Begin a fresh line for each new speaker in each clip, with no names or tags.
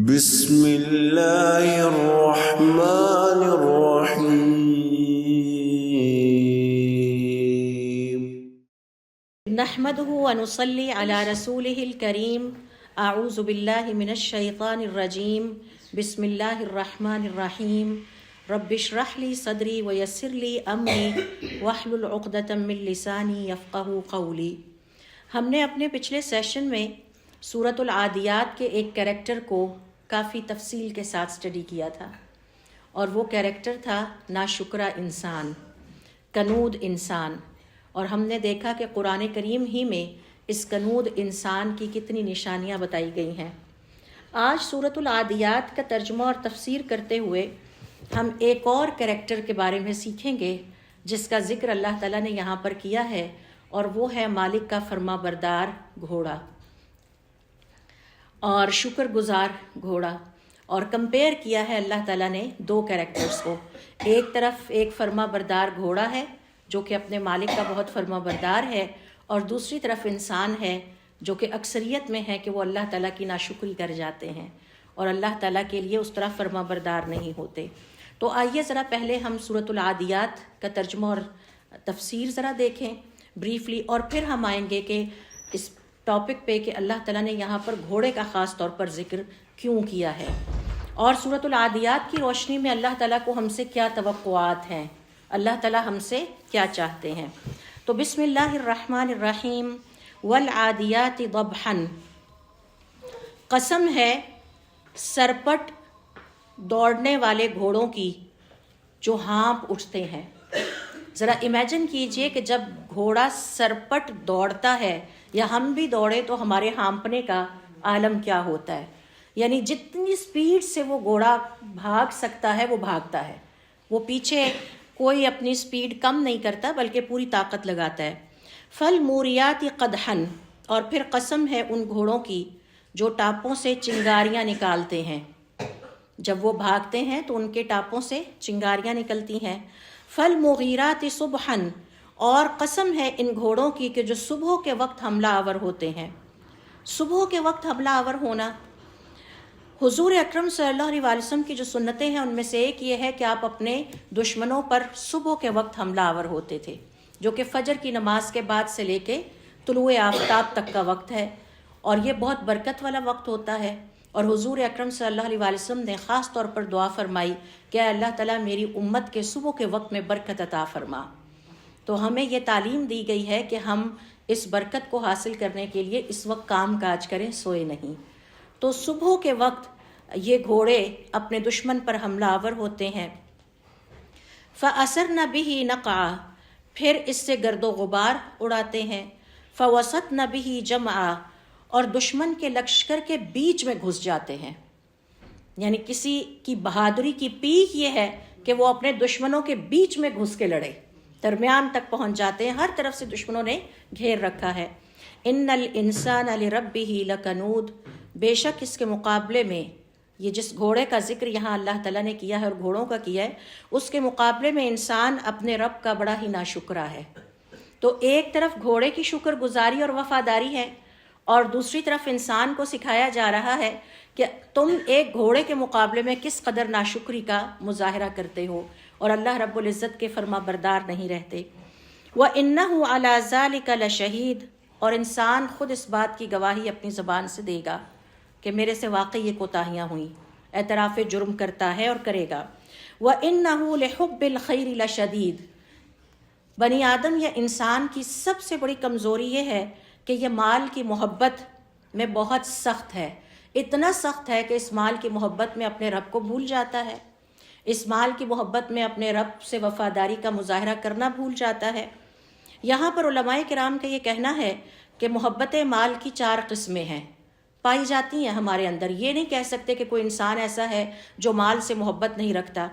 بسم اللہ الرحمن الرحیم
نحمده ونصلي على رسوله الكريم اعوذ باللہ من الشیطان الرجیم بسم اللہ الرحمن الرحیم رب اشرح لي صدری ویسر لي امری واحلل عقدۃ من لسانی یفقہوا قولی۔ ہم نے اپنے پچھلے سیشن میں سورۃ العادیات کے ایک کریکٹر کو کافی تفصیل کے ساتھ اسٹڈی کیا تھا، اور وہ کریکٹر تھا ناشکرہ انسان، کنود انسان۔ اور ہم نے دیکھا کہ قرآن کریم ہی میں اس کنود انسان کی کتنی نشانیاں بتائی گئی ہیں۔ آج سورۃ العادیات کا ترجمہ اور تفسیر کرتے ہوئے ہم ایک اور کریکٹر کے بارے میں سیکھیں گے جس کا ذکر اللہ تعالیٰ نے یہاں پر کیا ہے، اور وہ ہے مالک کا فرما بردار گھوڑا اور شکر گزار گھوڑا۔ اور کمپیئر کیا ہے اللہ تعالیٰ نے دو کریکٹرز کو، ایک طرف ایک فرما بردار گھوڑا ہے جو کہ اپنے مالک کا بہت فرما بردار ہے، اور دوسری طرف انسان ہے جو کہ اکثریت میں ہے کہ وہ اللہ تعالیٰ کی ناشکری کر جاتے ہیں اور اللہ تعالیٰ کے لیے اس طرح فرما بردار نہیں ہوتے۔ تو آئیے ذرا پہلے ہم سورۃ العادیات کا ترجمہ اور تفسیر ذرا دیکھیں بریفلی، اور پھر ہم آئیں گے کہ اس ٹاپک پہ کہ اللہ تعالیٰ نے یہاں پر گھوڑے کا خاص طور پر ذکر کیوں کیا ہے، اور سورۃ العادیات کی روشنی میں اللہ تعالیٰ کو ہم سے کیا توقعات ہیں، اللہ تعالیٰ ہم سے کیا چاہتے ہیں۔ تو بسم اللہ الرحمن الرحیم والعادیات ضبحا، قسم ہے سرپٹ دوڑنے والے گھوڑوں کی جو ہانپ اٹھتے ہیں۔ ذرا امیجن کیجئے کہ جب گھوڑا سرپٹ دوڑتا ہے یا ہم بھی دوڑے تو ہمارے ہانپنے کا عالم کیا ہوتا ہے۔ یعنی جتنی سپیڈ سے وہ گھوڑا بھاگ سکتا ہے وہ بھاگتا ہے، وہ پیچھے کوئی اپنی سپیڈ کم نہیں کرتا بلکہ پوری طاقت لگاتا ہے۔ فالموریات قدحا، اور پھر قسم ہے ان گھوڑوں کی جو ٹاپوں سے چنگاریاں نکالتے ہیں۔ جب وہ بھاگتے ہیں تو ان کے ٹاپوں سے چنگاریاں نکلتی ہیں۔ فالمغیرات صبحا، اور قسم ہے ان گھوڑوں کی کہ جو صبح کے وقت حملہ آور ہوتے ہیں۔ صبح کے وقت حملہ آور ہونا، حضور اکرم صلی اللہ علیہ وسلم کی جو سنتیں ہیں ان میں سے ایک یہ ہے کہ آپ اپنے دشمنوں پر صبح کے وقت حملہ آور ہوتے تھے، جو کہ فجر کی نماز کے بعد سے لے کے طلوع آفتاب تک کا وقت ہے، اور یہ بہت برکت والا وقت ہوتا ہے۔ اور حضور اکرم صلی اللہ علیہ وسلم نے خاص طور پر دعا فرمائی کہ اے اللہ تعالیٰ میری امت کے صبح کے وقت میں برکت عطا فرما۔ تو ہمیں یہ تعلیم دی گئی ہے کہ ہم اس برکت کو حاصل کرنے کے لیے اس وقت کام کاج کریں، سوئے نہیں۔ تو صبح کے وقت یہ گھوڑے اپنے دشمن پر حملہ آور ہوتے ہیں۔ فَأَثَرْنَ بِهِ نَقْعًا، پھر اس سے گرد و غبار اڑاتے ہیں۔ فَوَسَطْنَ بِهِ جَمْعًا، اور دشمن کے لشکر کے بیچ میں گھس جاتے ہیں۔ یعنی کسی کی بہادری کی پیک یہ ہے کہ وہ اپنے دشمنوں کے بیچ میں گھس کے لڑے، درمیان تک پہنچ جاتے ہیں، ہر طرف سے دشمنوں نے گھیر رکھا ہے۔ ان الانسان لربہ لکنود، بے شک اس کے مقابلے میں یہ جس گھوڑے کا ذکر یہاں اللہ تعالیٰ نے کیا ہے اور گھوڑوں کا کیا ہے، اس کے مقابلے میں انسان اپنے رب کا بڑا ہی ناشکرا ہے۔ تو ایک طرف گھوڑے کی شکر گزاری اور وفاداری ہے، اور دوسری طرف انسان کو سکھایا جا رہا ہے کہ تم ایک گھوڑے کے مقابلے میں کس قدر ناشکری کا مظاہرہ کرتے ہو اور اللہ رب العزت کے فرما بردار نہیں رہتے۔ وَإِنَّهُ عَلَى ذَلِكَ لَشَهِيدٌ، اور انسان خود اس بات کی گواہی اپنی زبان سے دے گا کہ میرے سے واقعی یہ کوتاہیاں ہوئیں، اعتراف جرم کرتا ہے اور کرے گا۔ وَإِنَّهُ لِحُبِّ الْخَيْرِ لَشَدِيدٌ، بنی آدم یا انسان کی سب سے بڑی کمزوری یہ ہے کہ یہ مال کی محبت میں بہت سخت ہے، اتنا سخت ہے کہ اس مال کی محبت میں اپنے رب کو بھول جاتا ہے، اس مال کی محبت میں اپنے رب سے وفاداری کا مظاہرہ کرنا بھول جاتا ہے۔ یہاں پر علماء کرام کا یہ کہنا ہے کہ محبت مال کی 4 قسمیں ہیں، پائی جاتی ہیں ہمارے اندر۔ یہ نہیں کہہ سکتے کہ کوئی انسان ایسا ہے جو مال سے محبت نہیں رکھتا۔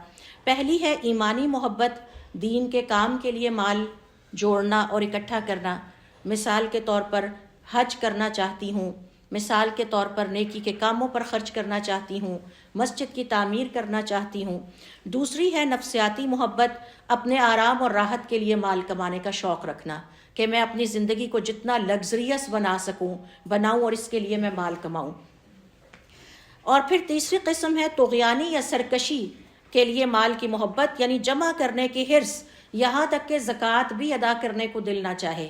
پہلی ہے ایمانی محبت، دین کے کام کے لیے مال جوڑنا اور اکٹھا کرنا۔ مثال کے طور پر حج کرنا چاہتی ہوں، مثال کے طور پر نیکی کے کاموں پر خرچ کرنا چاہتی ہوں، مسجد کی تعمیر کرنا چاہتی ہوں۔ دوسری ہے نفسیاتی محبت، اپنے آرام اور راحت کے لیے مال کمانے کا شوق رکھنا کہ میں اپنی زندگی کو جتنا لگزریس بنا سکوں بناؤں اور اس کے لیے میں مال کماؤں۔ اور پھر تیسری قسم ہے طغیانی یا سرکشی کے لیے مال کی محبت، یعنی جمع کرنے کی حرص، یہاں تک کہ زکوٰۃ بھی ادا کرنے کو دل نہ چاہے،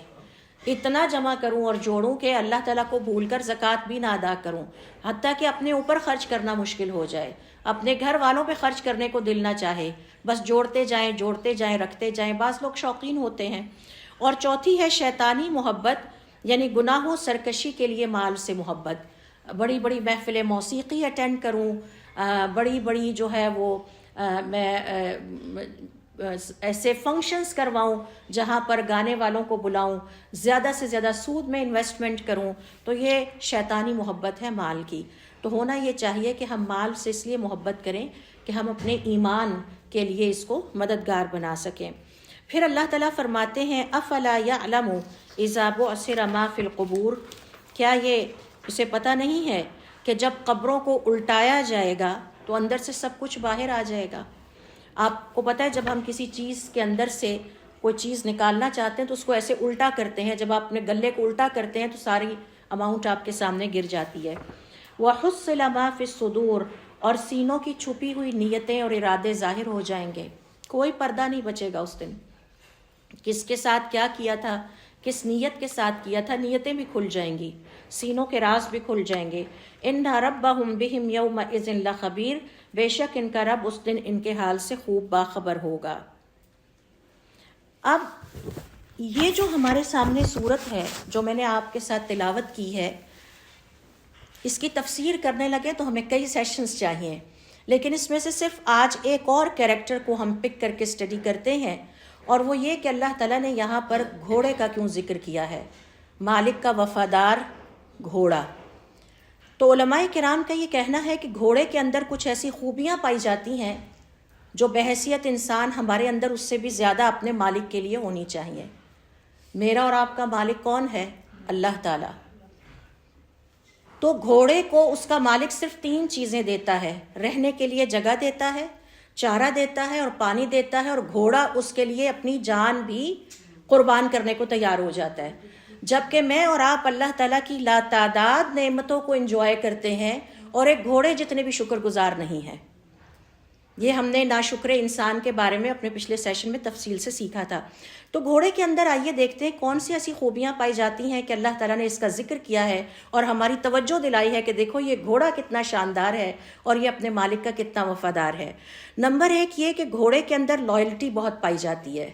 اتنا جمع کروں اور جوڑوں کہ اللہ تعالیٰ کو بھول کر زکوٰۃ بھی نہ ادا کروں، حتیٰ کہ اپنے اوپر خرچ کرنا مشکل ہو جائے، اپنے گھر والوں پہ خرچ کرنے کو دل نہ چاہے، بس جوڑتے جائیں رکھتے جائیں۔ بعض لوگ شوقین ہوتے ہیں۔ اور چوتھی ہے شیطانی محبت، یعنی گناہوں سرکشی کے لیے مال سے محبت، بڑی بڑی محفل موسیقی اٹینڈ کروں، بڑی بڑی جو ہے وہ میں ایسے فنکشنز کرواؤں جہاں پر گانے والوں کو بلاؤں، زیادہ سے زیادہ سود میں انویسٹمنٹ کروں، تو یہ شیطانی محبت ہے مال کی۔ تو ہونا یہ چاہیے کہ ہم مال سے اس لیے محبت کریں کہ ہم اپنے ایمان کے لیے اس کو مددگار بنا سکیں۔ پھر اللہ تعالیٰ فرماتے ہیں افلا یعلم اذا بعثر ما فی القبور، کیا یہ اسے پتہ نہیں ہے کہ جب قبروں کو الٹایا جائے گا تو اندر سے سب کچھ باہر آ جائے گا۔ آپ کو پتہ ہے جب ہم کسی چیز کے اندر سے کوئی چیز نکالنا چاہتے ہیں تو اس کو ایسے الٹا کرتے ہیں، جب آپ اپنے گلے کو الٹا کرتے ہیں تو ساری اماؤنٹ آپ کے سامنے گر جاتی ہے۔ وَحُصِّلَ مَا فِي الصُّدُورِ، اور سینوں کی چھپی ہوئی نیتیں اور ارادے ظاہر ہو جائیں گے، کوئی پردہ نہیں بچے گا اس دن، کس کے ساتھ کیا کیا تھا، کس نیت کے ساتھ کیا تھا، نیتیں بھی کھل جائیں گی، سینوں کے راز بھی کھل جائیں گے۔ اِنَّ رَبَّهُمْ بِهِمْ يَوْمَئِذٍ لَخَبِيرٌ، بے شک ان کا رب اس دن ان کے حال سے خوب باخبر ہوگا۔ اب یہ جو ہمارے سامنے صورت ہے جو میں نے آپ کے ساتھ تلاوت کی ہے، اس کی تفسیر کرنے لگے تو ہمیں کئی سیشنز چاہیے، لیکن اس میں سے صرف آج ایک اور کیریکٹر کو ہم پک کر کے اسٹڈی کرتے ہیں، اور وہ یہ کہ اللہ تعالیٰ نے یہاں پر گھوڑے کا کیوں ذکر کیا ہے، مالک کا وفادار گھوڑا۔ تو علماء کرام کا یہ کہنا ہے کہ گھوڑے کے اندر کچھ ایسی خوبیاں پائی جاتی ہیں جو بحیثیت انسان ہمارے اندر اس سے بھی زیادہ اپنے مالک کے لیے ہونی چاہیے۔ میرا اور آپ کا مالک کون ہے؟ اللہ تعالیٰ۔ تو گھوڑے کو اس کا مالک صرف 3 چیزیں دیتا ہے، رہنے کے لیے جگہ دیتا ہے، چارہ دیتا ہے اور پانی دیتا ہے، اور گھوڑا اس کے لیے اپنی جان بھی قربان کرنے کو تیار ہو جاتا ہے۔ جبکہ میں اور آپ اللہ تعالیٰ کی لاتعداد نعمتوں کو انجوائے کرتے ہیں اور ایک گھوڑے جتنے بھی شکر گزار نہیں ہیں۔ یہ ہم نے ناشکر انسان کے بارے میں اپنے پچھلے سیشن میں تفصیل سے سیکھا تھا۔ تو گھوڑے کے اندر آئیے دیکھتے ہیں کون سی ایسی خوبیاں پائی جاتی ہیں کہ اللہ تعالیٰ نے اس کا ذکر کیا ہے اور ہماری توجہ دلائی ہے کہ دیکھو یہ گھوڑا کتنا شاندار ہے اور یہ اپنے مالک کا کتنا وفادار ہے۔ نمبر 1 یہ کہ گھوڑے کے اندر لائلٹی بہت پائی جاتی ہے،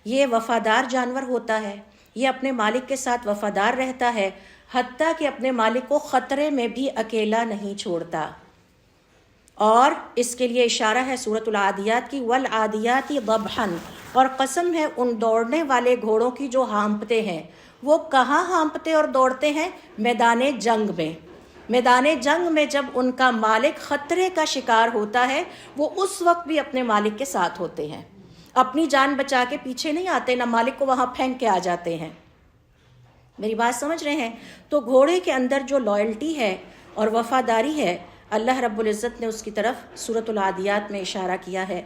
یہ وفادار جانور ہوتا ہے، یہ اپنے مالک کے ساتھ وفادار رہتا ہے، حتیٰ کہ اپنے مالک کو خطرے میں بھی اکیلا نہیں چھوڑتا۔ اور اس کے لیے اشارہ ہے سورۃ العادیات کی، والعادیات ضبحا، اور قسم ہے ان دوڑنے والے گھوڑوں کی جو ہانپتے ہیں۔ وہ کہاں ہانپتے اور دوڑتے ہیں؟ میدان جنگ میں۔ میدان جنگ میں جب ان کا مالک خطرے کا شکار ہوتا ہے وہ اس وقت بھی اپنے مالک کے ساتھ ہوتے ہیں، اپنی جان بچا کے پیچھے نہیں آتے، نہ مالک کو وہاں پھینک کے آ جاتے ہیں۔ میری بات سمجھ رہے ہیں؟ تو گھوڑے کے اندر جو لائلٹی ہے اور وفاداری ہے، اللہ رب العزت نے اس کی طرف سورۃ العادیات میں اشارہ کیا ہے۔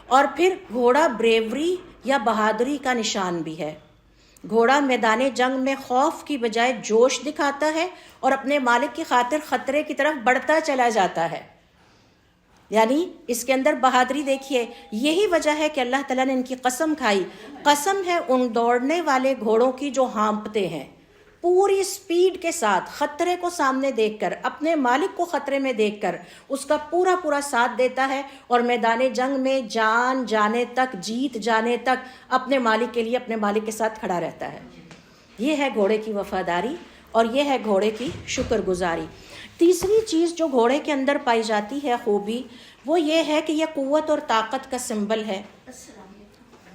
اور پھر گھوڑا بریوری یا بہادری کا نشان بھی ہے۔ گھوڑا میدان جنگ میں خوف کی بجائے جوش دکھاتا ہے اور اپنے مالک کی خاطر خطرے کی طرف بڑھتا چلا جاتا ہے، یعنی اس کے اندر بہادری دیکھیے۔ یہی وجہ ہے کہ اللہ تعالیٰ نے ان کی قسم کھائی، قسم ہے ان دوڑنے والے گھوڑوں کی جو ہانپتے ہیں، پوری سپیڈ کے ساتھ خطرے کو سامنے دیکھ کر، اپنے مالک کو خطرے میں دیکھ کر اس کا پورا پورا ساتھ دیتا ہے اور میدان جنگ میں جان جانے تک، جیت جانے تک اپنے مالک کے لیے اپنے مالک کے ساتھ کھڑا رہتا ہے۔ یہ ہے گھوڑے کی وفاداری اور یہ ہے گھوڑے کی شکر گزاری۔ تیسری چیز جو گھوڑے کے اندر پائی جاتی ہے خوبی، وہ یہ ہے کہ یہ قوت اور طاقت کا سمبل ہے۔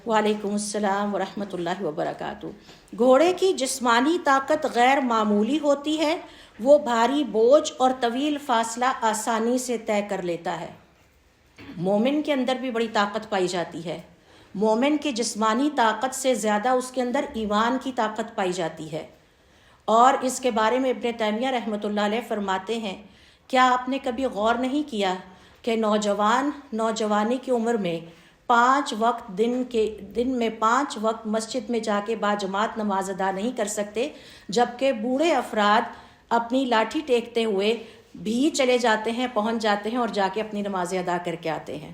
وعلیکم السلام ورحمۃ اللہ وبرکاتہ۔ گھوڑے کی جسمانی طاقت غیر معمولی ہوتی ہے، وہ بھاری بوجھ اور طویل فاصلہ آسانی سے طے کر لیتا ہے۔ مومن کے اندر بھی بڑی طاقت پائی جاتی ہے، مومن کی جسمانی طاقت سے زیادہ اس کے اندر ایمان کی طاقت پائی جاتی ہے۔ اور اس کے بارے میں ابن تیمیہ رحمۃ اللہ علیہ فرماتے ہیں، کیا آپ نے کبھی غور نہیں کیا کہ نوجوان نوجوانی کی عمر میں 5 وقت دن میں 5 وقت مسجد میں جا کے باجماعت نماز ادا نہیں کر سکتے، جبکہ بوڑھے افراد اپنی لاٹھی ٹیکتے ہوئے بھی چلے جاتے ہیں، پہنچ جاتے ہیں اور جا کے اپنی نمازیں ادا کر کے آتے ہیں۔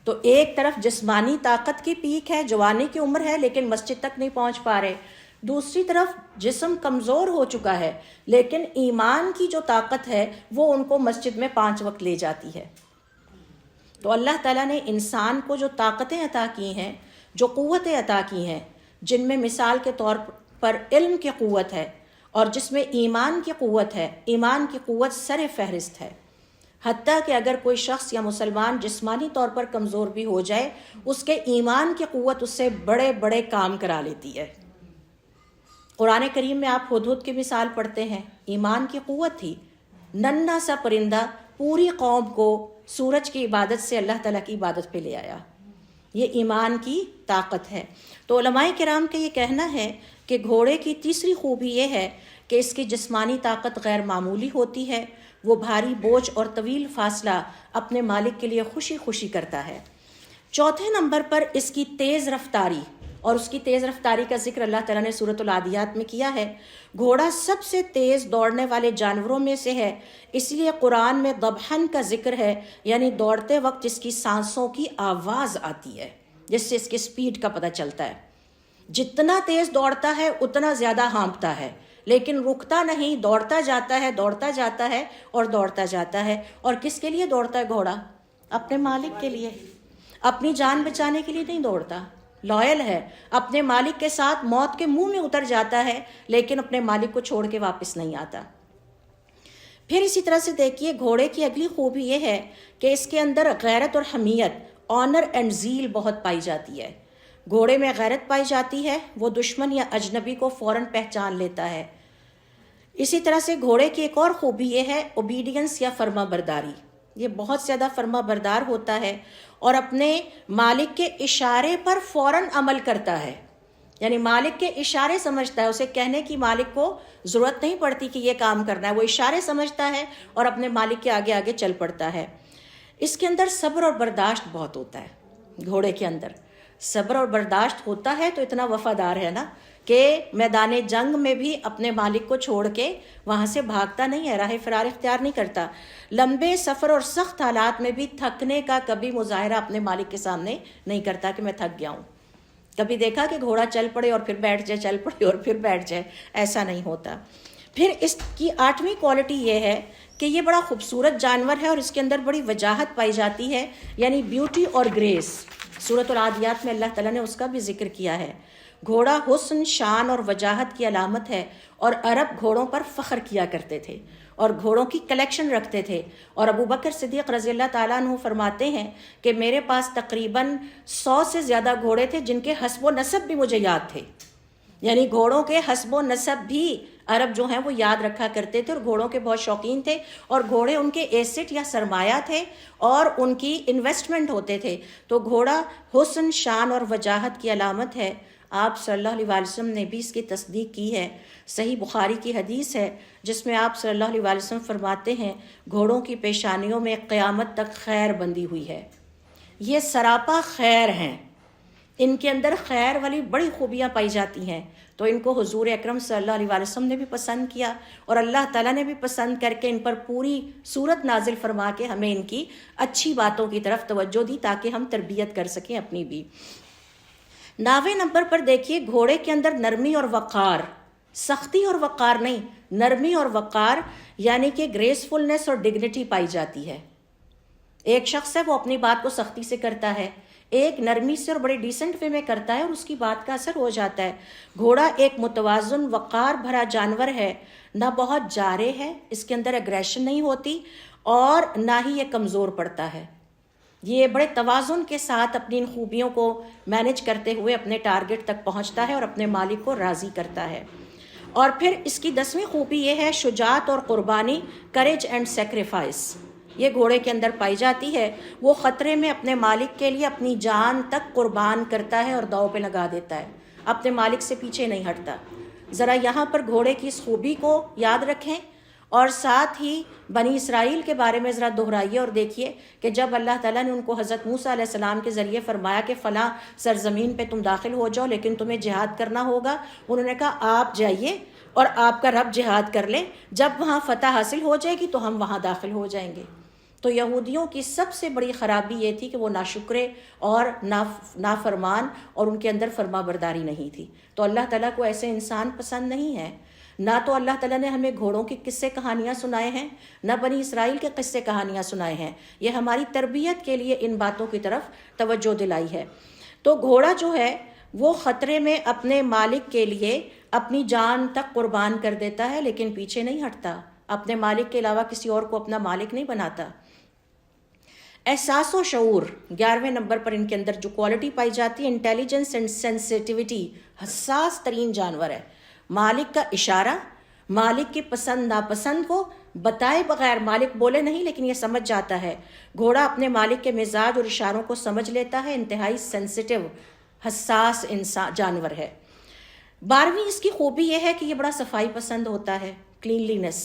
تو ایک طرف جسمانی طاقت کی پیک ہے، جوانی کی عمر ہے، لیکن مسجد تک نہیں پہنچ پا رہے، دوسری طرف جسم کمزور ہو چکا ہے لیکن ایمان کی جو طاقت ہے وہ ان کو مسجد میں 5 وقت لے جاتی ہے۔ تو اللہ تعالیٰ نے انسان کو جو طاقتیں عطا کی ہیں، جو قوتیں عطا کی ہیں، جن میں مثال کے طور پر علم کی قوت ہے اور جس میں ایمان کی قوت ہے، ایمان کی قوت سر فہرست ہے، حتیٰ کہ اگر کوئی شخص یا مسلمان جسمانی طور پر کمزور بھی ہو جائے، اس کے ایمان کی قوت اس سے بڑے بڑے کام کرا لیتی ہے۔ قرآن کریم میں آپ ہدہد کی مثال پڑھتے ہیں، ایمان کی قوت تھی، ننھا سا پرندہ پوری قوم کو سورج کی عبادت سے اللہ تعالیٰ کی عبادت پہ لے آیا۔ یہ ایمان کی طاقت ہے۔ تو علماء کرام کا یہ کہنا ہے کہ گھوڑے کی تیسری خوبی یہ ہے کہ اس کی جسمانی طاقت غیر معمولی ہوتی ہے، وہ بھاری بوجھ اور طویل فاصلہ اپنے مالک کے لیے خوشی خوشی کرتا ہے۔ چوتھے نمبر پر اس کی تیز رفتاری، اور اس کی تیز رفتاری کا ذکر اللہ تعالیٰ نے سورۃ العادیات میں کیا ہے۔ گھوڑا سب سے تیز دوڑنے والے جانوروں میں سے ہے، اس لیے قرآن میں ضبحن کا ذکر ہے، یعنی دوڑتے وقت اس کی سانسوں کی آواز آتی ہے جس سے اس کی سپیڈ کا پتہ چلتا ہے۔ جتنا تیز دوڑتا ہے اتنا زیادہ ہانپتا ہے، لیکن رکتا نہیں، دوڑتا جاتا ہے، دوڑتا جاتا ہے اور دوڑتا جاتا ہے۔ اور کس کے لیے دوڑتا ہے گھوڑا؟ اپنے مالک کے لیے، اپنی جان بچانے کے لیے نہیں دوڑتا، لائل ہے، اپنے مالک کے ساتھ موت کے منہ میں اتر جاتا ہے لیکن اپنے مالک کو چھوڑ کے واپس نہیں آتا۔ پھر اسی طرح سے دیکھیے گھوڑے کی اگلی خوبی یہ ہے کہ اس کے اندر غیرت اور حمیت، آنر اینڈ زیل بہت پائی جاتی ہے۔ گھوڑے میں غیرت پائی جاتی ہے، وہ دشمن یا اجنبی کو فوراً پہچان لیتا ہے۔ اسی طرح سے گھوڑے کی ایک اور خوبی یہ ہے اوبیڈینس یا فرما برداری، یہ بہت زیادہ فرما بردار ہوتا ہے اور اپنے مالک کے اشارے پر فوراً عمل کرتا ہے، یعنی مالک کے اشارے سمجھتا ہے، اسے کہنے کی مالک کو ضرورت نہیں پڑتی کہ یہ کام کرنا ہے، وہ اشارے سمجھتا ہے اور اپنے مالک کے آگے آگے چل پڑتا ہے۔ اس کے اندر صبر اور برداشت بہت ہوتا ہے، گھوڑے کے اندر صبر اور برداشت ہوتا ہے تو اتنا وفادار ہے نا کہ میدان جنگ میں بھی اپنے مالک کو چھوڑ کے وہاں سے بھاگتا نہیں ہے، راہ فرار اختیار نہیں کرتا۔ لمبے سفر اور سخت حالات میں بھی تھکنے کا کبھی مظاہرہ اپنے مالک کے سامنے نہیں کرتا کہ میں تھک گیا ہوں۔ کبھی دیکھا کہ گھوڑا چل پڑے اور پھر بیٹھ جائے، چل پڑے اور پھر بیٹھ جائے، ایسا نہیں ہوتا۔ پھر اس کی 8ویں کوالٹی یہ ہے کہ یہ بڑا خوبصورت جانور ہے اور اس کے اندر بڑی وجاہت پائی جاتی ہے، یعنی بیوٹی اور گریس۔ سورۃ العادیات میں اللہ تعالیٰ نے اس کا بھی ذکر کیا ہے۔ گھوڑا حسن، شان اور وجاہت کی علامت ہے، اور عرب گھوڑوں پر فخر کیا کرتے تھے اور گھوڑوں کی کلیکشن رکھتے تھے۔ اور ابو بکر صدیق رضی اللہ تعالیٰ عنہ فرماتے ہیں کہ میرے پاس تقریباً 100 سے زیادہ گھوڑے تھے جن کے حسب و نسب بھی مجھے یاد تھے، یعنی گھوڑوں کے حسب و نسب بھی عرب جو ہیں وہ یاد رکھا کرتے تھے اور گھوڑوں کے بہت شوقین تھے، اور گھوڑے ان کے ایسٹ یا سرمایہ تھے اور ان کی انویسٹمنٹ ہوتے تھے۔ تو گھوڑا حسن، شان اور وجاہت کی علامت ہے۔ آپ صلی اللہ علیہ وسلم نے بھی اس کی تصدیق کی ہے۔ صحیح بخاری کی حدیث ہے جس میں آپ صلی اللہ علیہ وسلم فرماتے ہیں گھوڑوں کی پیشانیوں میں قیامت تک خیر بندھی ہوئی ہے، یہ سراپا خیر ہیں، ان کے اندر خیر والی بڑی خوبیاں پائی جاتی ہیں۔ تو ان کو حضور اکرم صلی اللہ علیہ وسلم نے بھی پسند کیا اور اللہ تعالیٰ نے بھی پسند کر کے ان پر پوری صورت نازل فرما کے ہمیں ان کی اچھی باتوں کی طرف توجہ دی تاکہ ہم تربیت کر سکیں اپنی بھی۔ 9ویں نمبر پر دیکھیے گھوڑے کے اندر نرمی اور وقار، سختی اور وقار نہیں، نرمی اور وقار، یعنی کہ گریسفلنس اور ڈگنیٹی پائی جاتی ہے۔ ایک شخص ہے وہ اپنی بات کو سختی سے کرتا ہے، ایک نرمی سے اور بڑے ڈیسنٹ وے میں کرتا ہے اور اس کی بات کا اثر ہو جاتا ہے۔ گھوڑا ایک متوازن وقار بھرا جانور ہے، نہ بہت جارے ہے، اس کے اندر اگریشن نہیں ہوتی اور نہ ہی یہ کمزور پڑتا ہے۔ یہ بڑے توازن کے ساتھ اپنی ان خوبیوں کو مینج کرتے ہوئے اپنے ٹارگٹ تک پہنچتا ہے اور اپنے مالک کو راضی کرتا ہے۔ اور پھر اس کی 10ویں خوبی یہ ہے شجاعت اور قربانی، کریج اینڈ سیکریفائس، یہ گھوڑے کے اندر پائی جاتی ہے۔ وہ خطرے میں اپنے مالک کے لیے اپنی جان تک قربان کرتا ہے اور داؤ پہ لگا دیتا ہے، اپنے مالک سے پیچھے نہیں ہٹتا۔ ذرا یہاں پر گھوڑے کی اس خوبی کو یاد رکھیں اور ساتھ ہی بنی اسرائیل کے بارے میں ذرا دہرائیے اور دیکھیے کہ جب اللہ تعالیٰ نے ان کو حضرت موسیٰ علیہ السلام کے ذریعے فرمایا کہ فلاں سرزمین پہ تم داخل ہو جاؤ لیکن تمہیں جہاد کرنا ہوگا، انہوں نے کہا آپ جائیے اور آپ کا رب جہاد کر لے، جب وہاں فتح حاصل ہو جائے گی تو ہم وہاں داخل ہو جائیں گے۔ تو یہودیوں کی سب سے بڑی خرابی یہ تھی کہ وہ ناشکرے اور نافرمان، اور ان کے اندر فرما برداری نہیں تھی۔ تو اللہ تعالیٰ کو ایسے انسان پسند نہیں ہے۔ نہ تو اللہ تعالیٰ نے ہمیں گھوڑوں کی قصے کہانیاں سنائے ہیں، نہ بنی اسرائیل کے قصے کہانیاں سنائے ہیں۔ یہ ہماری تربیت کے لیے ان باتوں کی طرف توجہ دلائی ہے۔ تو گھوڑا جو ہے وہ خطرے میں اپنے مالک کے لیے اپنی جان تک قربان کر دیتا ہے، لیکن پیچھے نہیں ہٹتا، اپنے مالک کے علاوہ کسی اور کو اپنا مالک نہیں بناتا۔ احساس و شعور 11ویں نمبر پر ان کے اندر جو کوالٹی پائی جاتی ہے، انٹیلیجنس اینڈ سینسیٹیوٹی، حساس ترین جانور ہے۔ مالک کا اشارہ، مالک کی پسند ناپسند کو بتائے بغیر، مالک بولے نہیں لیکن یہ سمجھ جاتا ہے۔ گھوڑا اپنے مالک کے مزاج اور اشاروں کو سمجھ لیتا ہے، انتہائی سینسیٹیو، حساس جانور ہے۔ 12ویں اس کی خوبی یہ ہے کہ یہ بڑا صفائی پسند ہوتا ہے، کلینلینس،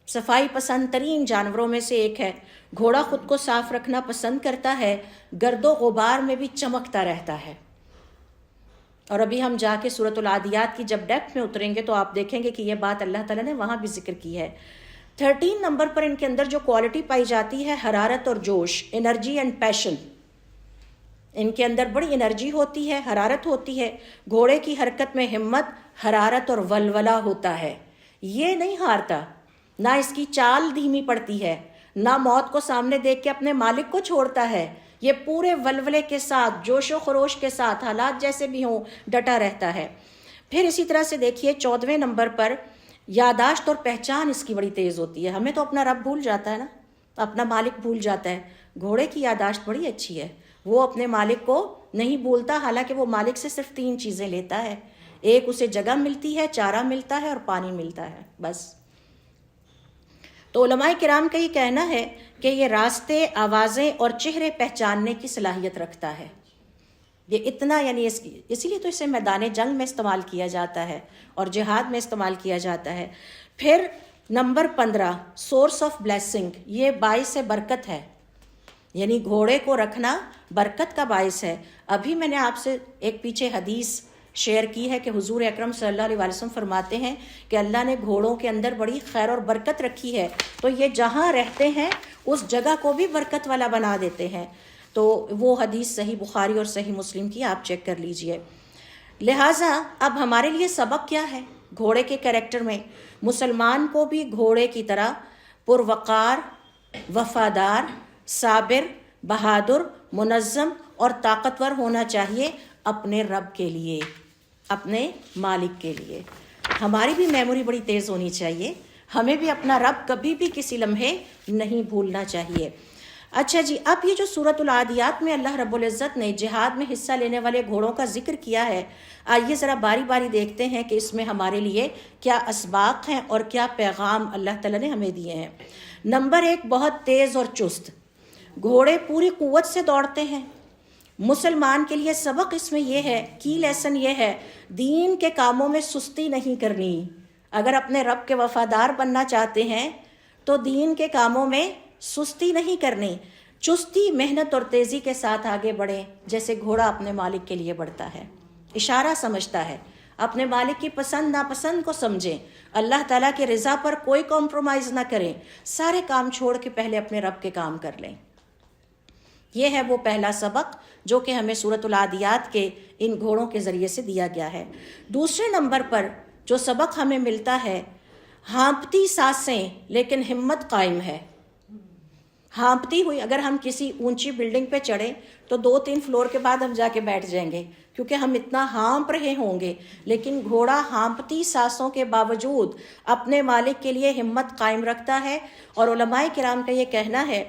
صفائی پسند ترین جانوروں میں سے ایک ہے۔ گھوڑا خود کو صاف رکھنا پسند کرتا ہے، گرد و غبار میں بھی چمکتا رہتا ہے۔ اور ابھی ہم جا کے سورۃ العادیات کی جب ڈیپتھ میں اتریں گے تو آپ دیکھیں گے کہ یہ بات اللہ تعالیٰ نے وہاں بھی ذکر کی ہے۔ 13 نمبر پر ان کے اندر جو کوالٹی پائی جاتی ہے، حرارت اور جوش، انرجی اینڈ پیشن۔ ان کے اندر بڑی انرجی ہوتی ہے، حرارت ہوتی ہے۔ گھوڑے کی حرکت میں ہمت، حرارت اور ولولہ ہوتا ہے، یہ نہیں ہارتا، نہ اس کی چال دھیمی پڑتی ہے، نہ موت کو سامنے دیکھ کے اپنے مالک کو چھوڑتا ہے۔ یہ پورے ولولے کے ساتھ، جوش و خروش کے ساتھ، حالات جیسے بھی ہوں ڈٹا رہتا ہے۔ پھر اسی طرح سے دیکھیے 14ویں نمبر پر یاداشت اور پہچان اس کی بڑی تیز ہوتی ہے۔ ہمیں تو اپنا رب بھول جاتا ہے نا، اپنا مالک بھول جاتا ہے، گھوڑے کی یاداشت بڑی اچھی ہے، وہ اپنے مالک کو نہیں بھولتا، حالانکہ وہ مالک سے صرف 3 چیزیں لیتا ہے۔ ایک، اسے جگہ ملتی ہے، چارہ ملتا ہے اور پانی ملتا ہے، بس۔ تو علماء کرام کا یہ کہنا ہے کہ یہ راستے، آوازیں اور چہرے پہچاننے کی صلاحیت رکھتا ہے۔ یہ اتنا، یعنی اسی لیے تو اسے میدان جنگ میں استعمال کیا جاتا ہے اور جہاد میں استعمال کیا جاتا ہے۔ پھر نمبر 15، سورس آف بلیسنگ، یہ باعث برکت ہے، یعنی گھوڑے کو رکھنا برکت کا باعث ہے۔ ابھی میں نے آپ سے ایک پیچھے حدیث شیئر کی ہے کہ حضور اکرم صلی اللہ علیہ وسلم فرماتے ہیں کہ اللہ نے گھوڑوں کے اندر بڑی خیر اور برکت رکھی ہے، تو یہ جہاں رہتے ہیں اس جگہ کو بھی برکت والا بنا دیتے ہیں۔ تو وہ حدیث صحیح بخاری اور صحیح مسلم کی آپ چیک کر لیجئے۔ لہٰذا اب ہمارے لیے سبق کیا ہے گھوڑے کے کریکٹر میں؟ مسلمان کو بھی گھوڑے کی طرح پروقار، وفادار، صابر، بہادر، منظم اور طاقتور ہونا چاہیے اپنے رب کے لیے، اپنے مالک کے لیے۔ ہماری بھی میموری بڑی تیز ہونی چاہیے، ہمیں بھی اپنا رب کبھی بھی کسی لمحے نہیں بھولنا چاہیے۔ اچھا جی، اب یہ جو سورۃ العادیات میں اللہ رب العزت نے جہاد میں حصہ لینے والے گھوڑوں کا ذکر کیا ہے، آئیے ذرا باری باری دیکھتے ہیں کہ اس میں ہمارے لیے کیا اسباق ہیں اور کیا پیغام اللہ تعالیٰ نے ہمیں دیے ہیں۔ نمبر 1، بہت تیز اور چست، گھوڑے پوری قوت سے دوڑتے ہیں۔ مسلمان کے لیے سبق اس میں یہ ہے، کی لیسن یہ ہے، دین کے کاموں میں سستی نہیں کرنی۔ اگر اپنے رب کے وفادار بننا چاہتے ہیں تو دین کے کاموں میں سستی نہیں کرنی، چستی، محنت اور تیزی کے ساتھ آگے بڑھیں، جیسے گھوڑا اپنے مالک کے لیے بڑھتا ہے، اشارہ سمجھتا ہے، اپنے مالک کی پسند ناپسند کو سمجھیں، اللہ تعالیٰ کی رضا پر کوئی کمپرومائز نہ کریں، سارے کام چھوڑ کے پہلے اپنے رب کے کام کر لیں۔ یہ ہے وہ پہلا سبق جو کہ ہمیں سورۃ العادیات کے ان گھوڑوں کے ذریعے سے دیا گیا ہے۔ دوسرے نمبر پر جو سبق ہمیں ملتا ہے، ہانپتی سانسیں لیکن ہمت قائم ہے۔ ہانپتی ہوئی، اگر ہم کسی اونچی بلڈنگ پہ چڑھیں تو 2-3 فلور کے بعد ہم جا کے بیٹھ جائیں گے کیونکہ ہم اتنا ہانپ رہے ہوں گے، لیکن گھوڑا ہانپتی سانسوں کے باوجود اپنے مالک کے لیے ہمت قائم رکھتا ہے۔ اور علماء کرام کا یہ کہنا ہے،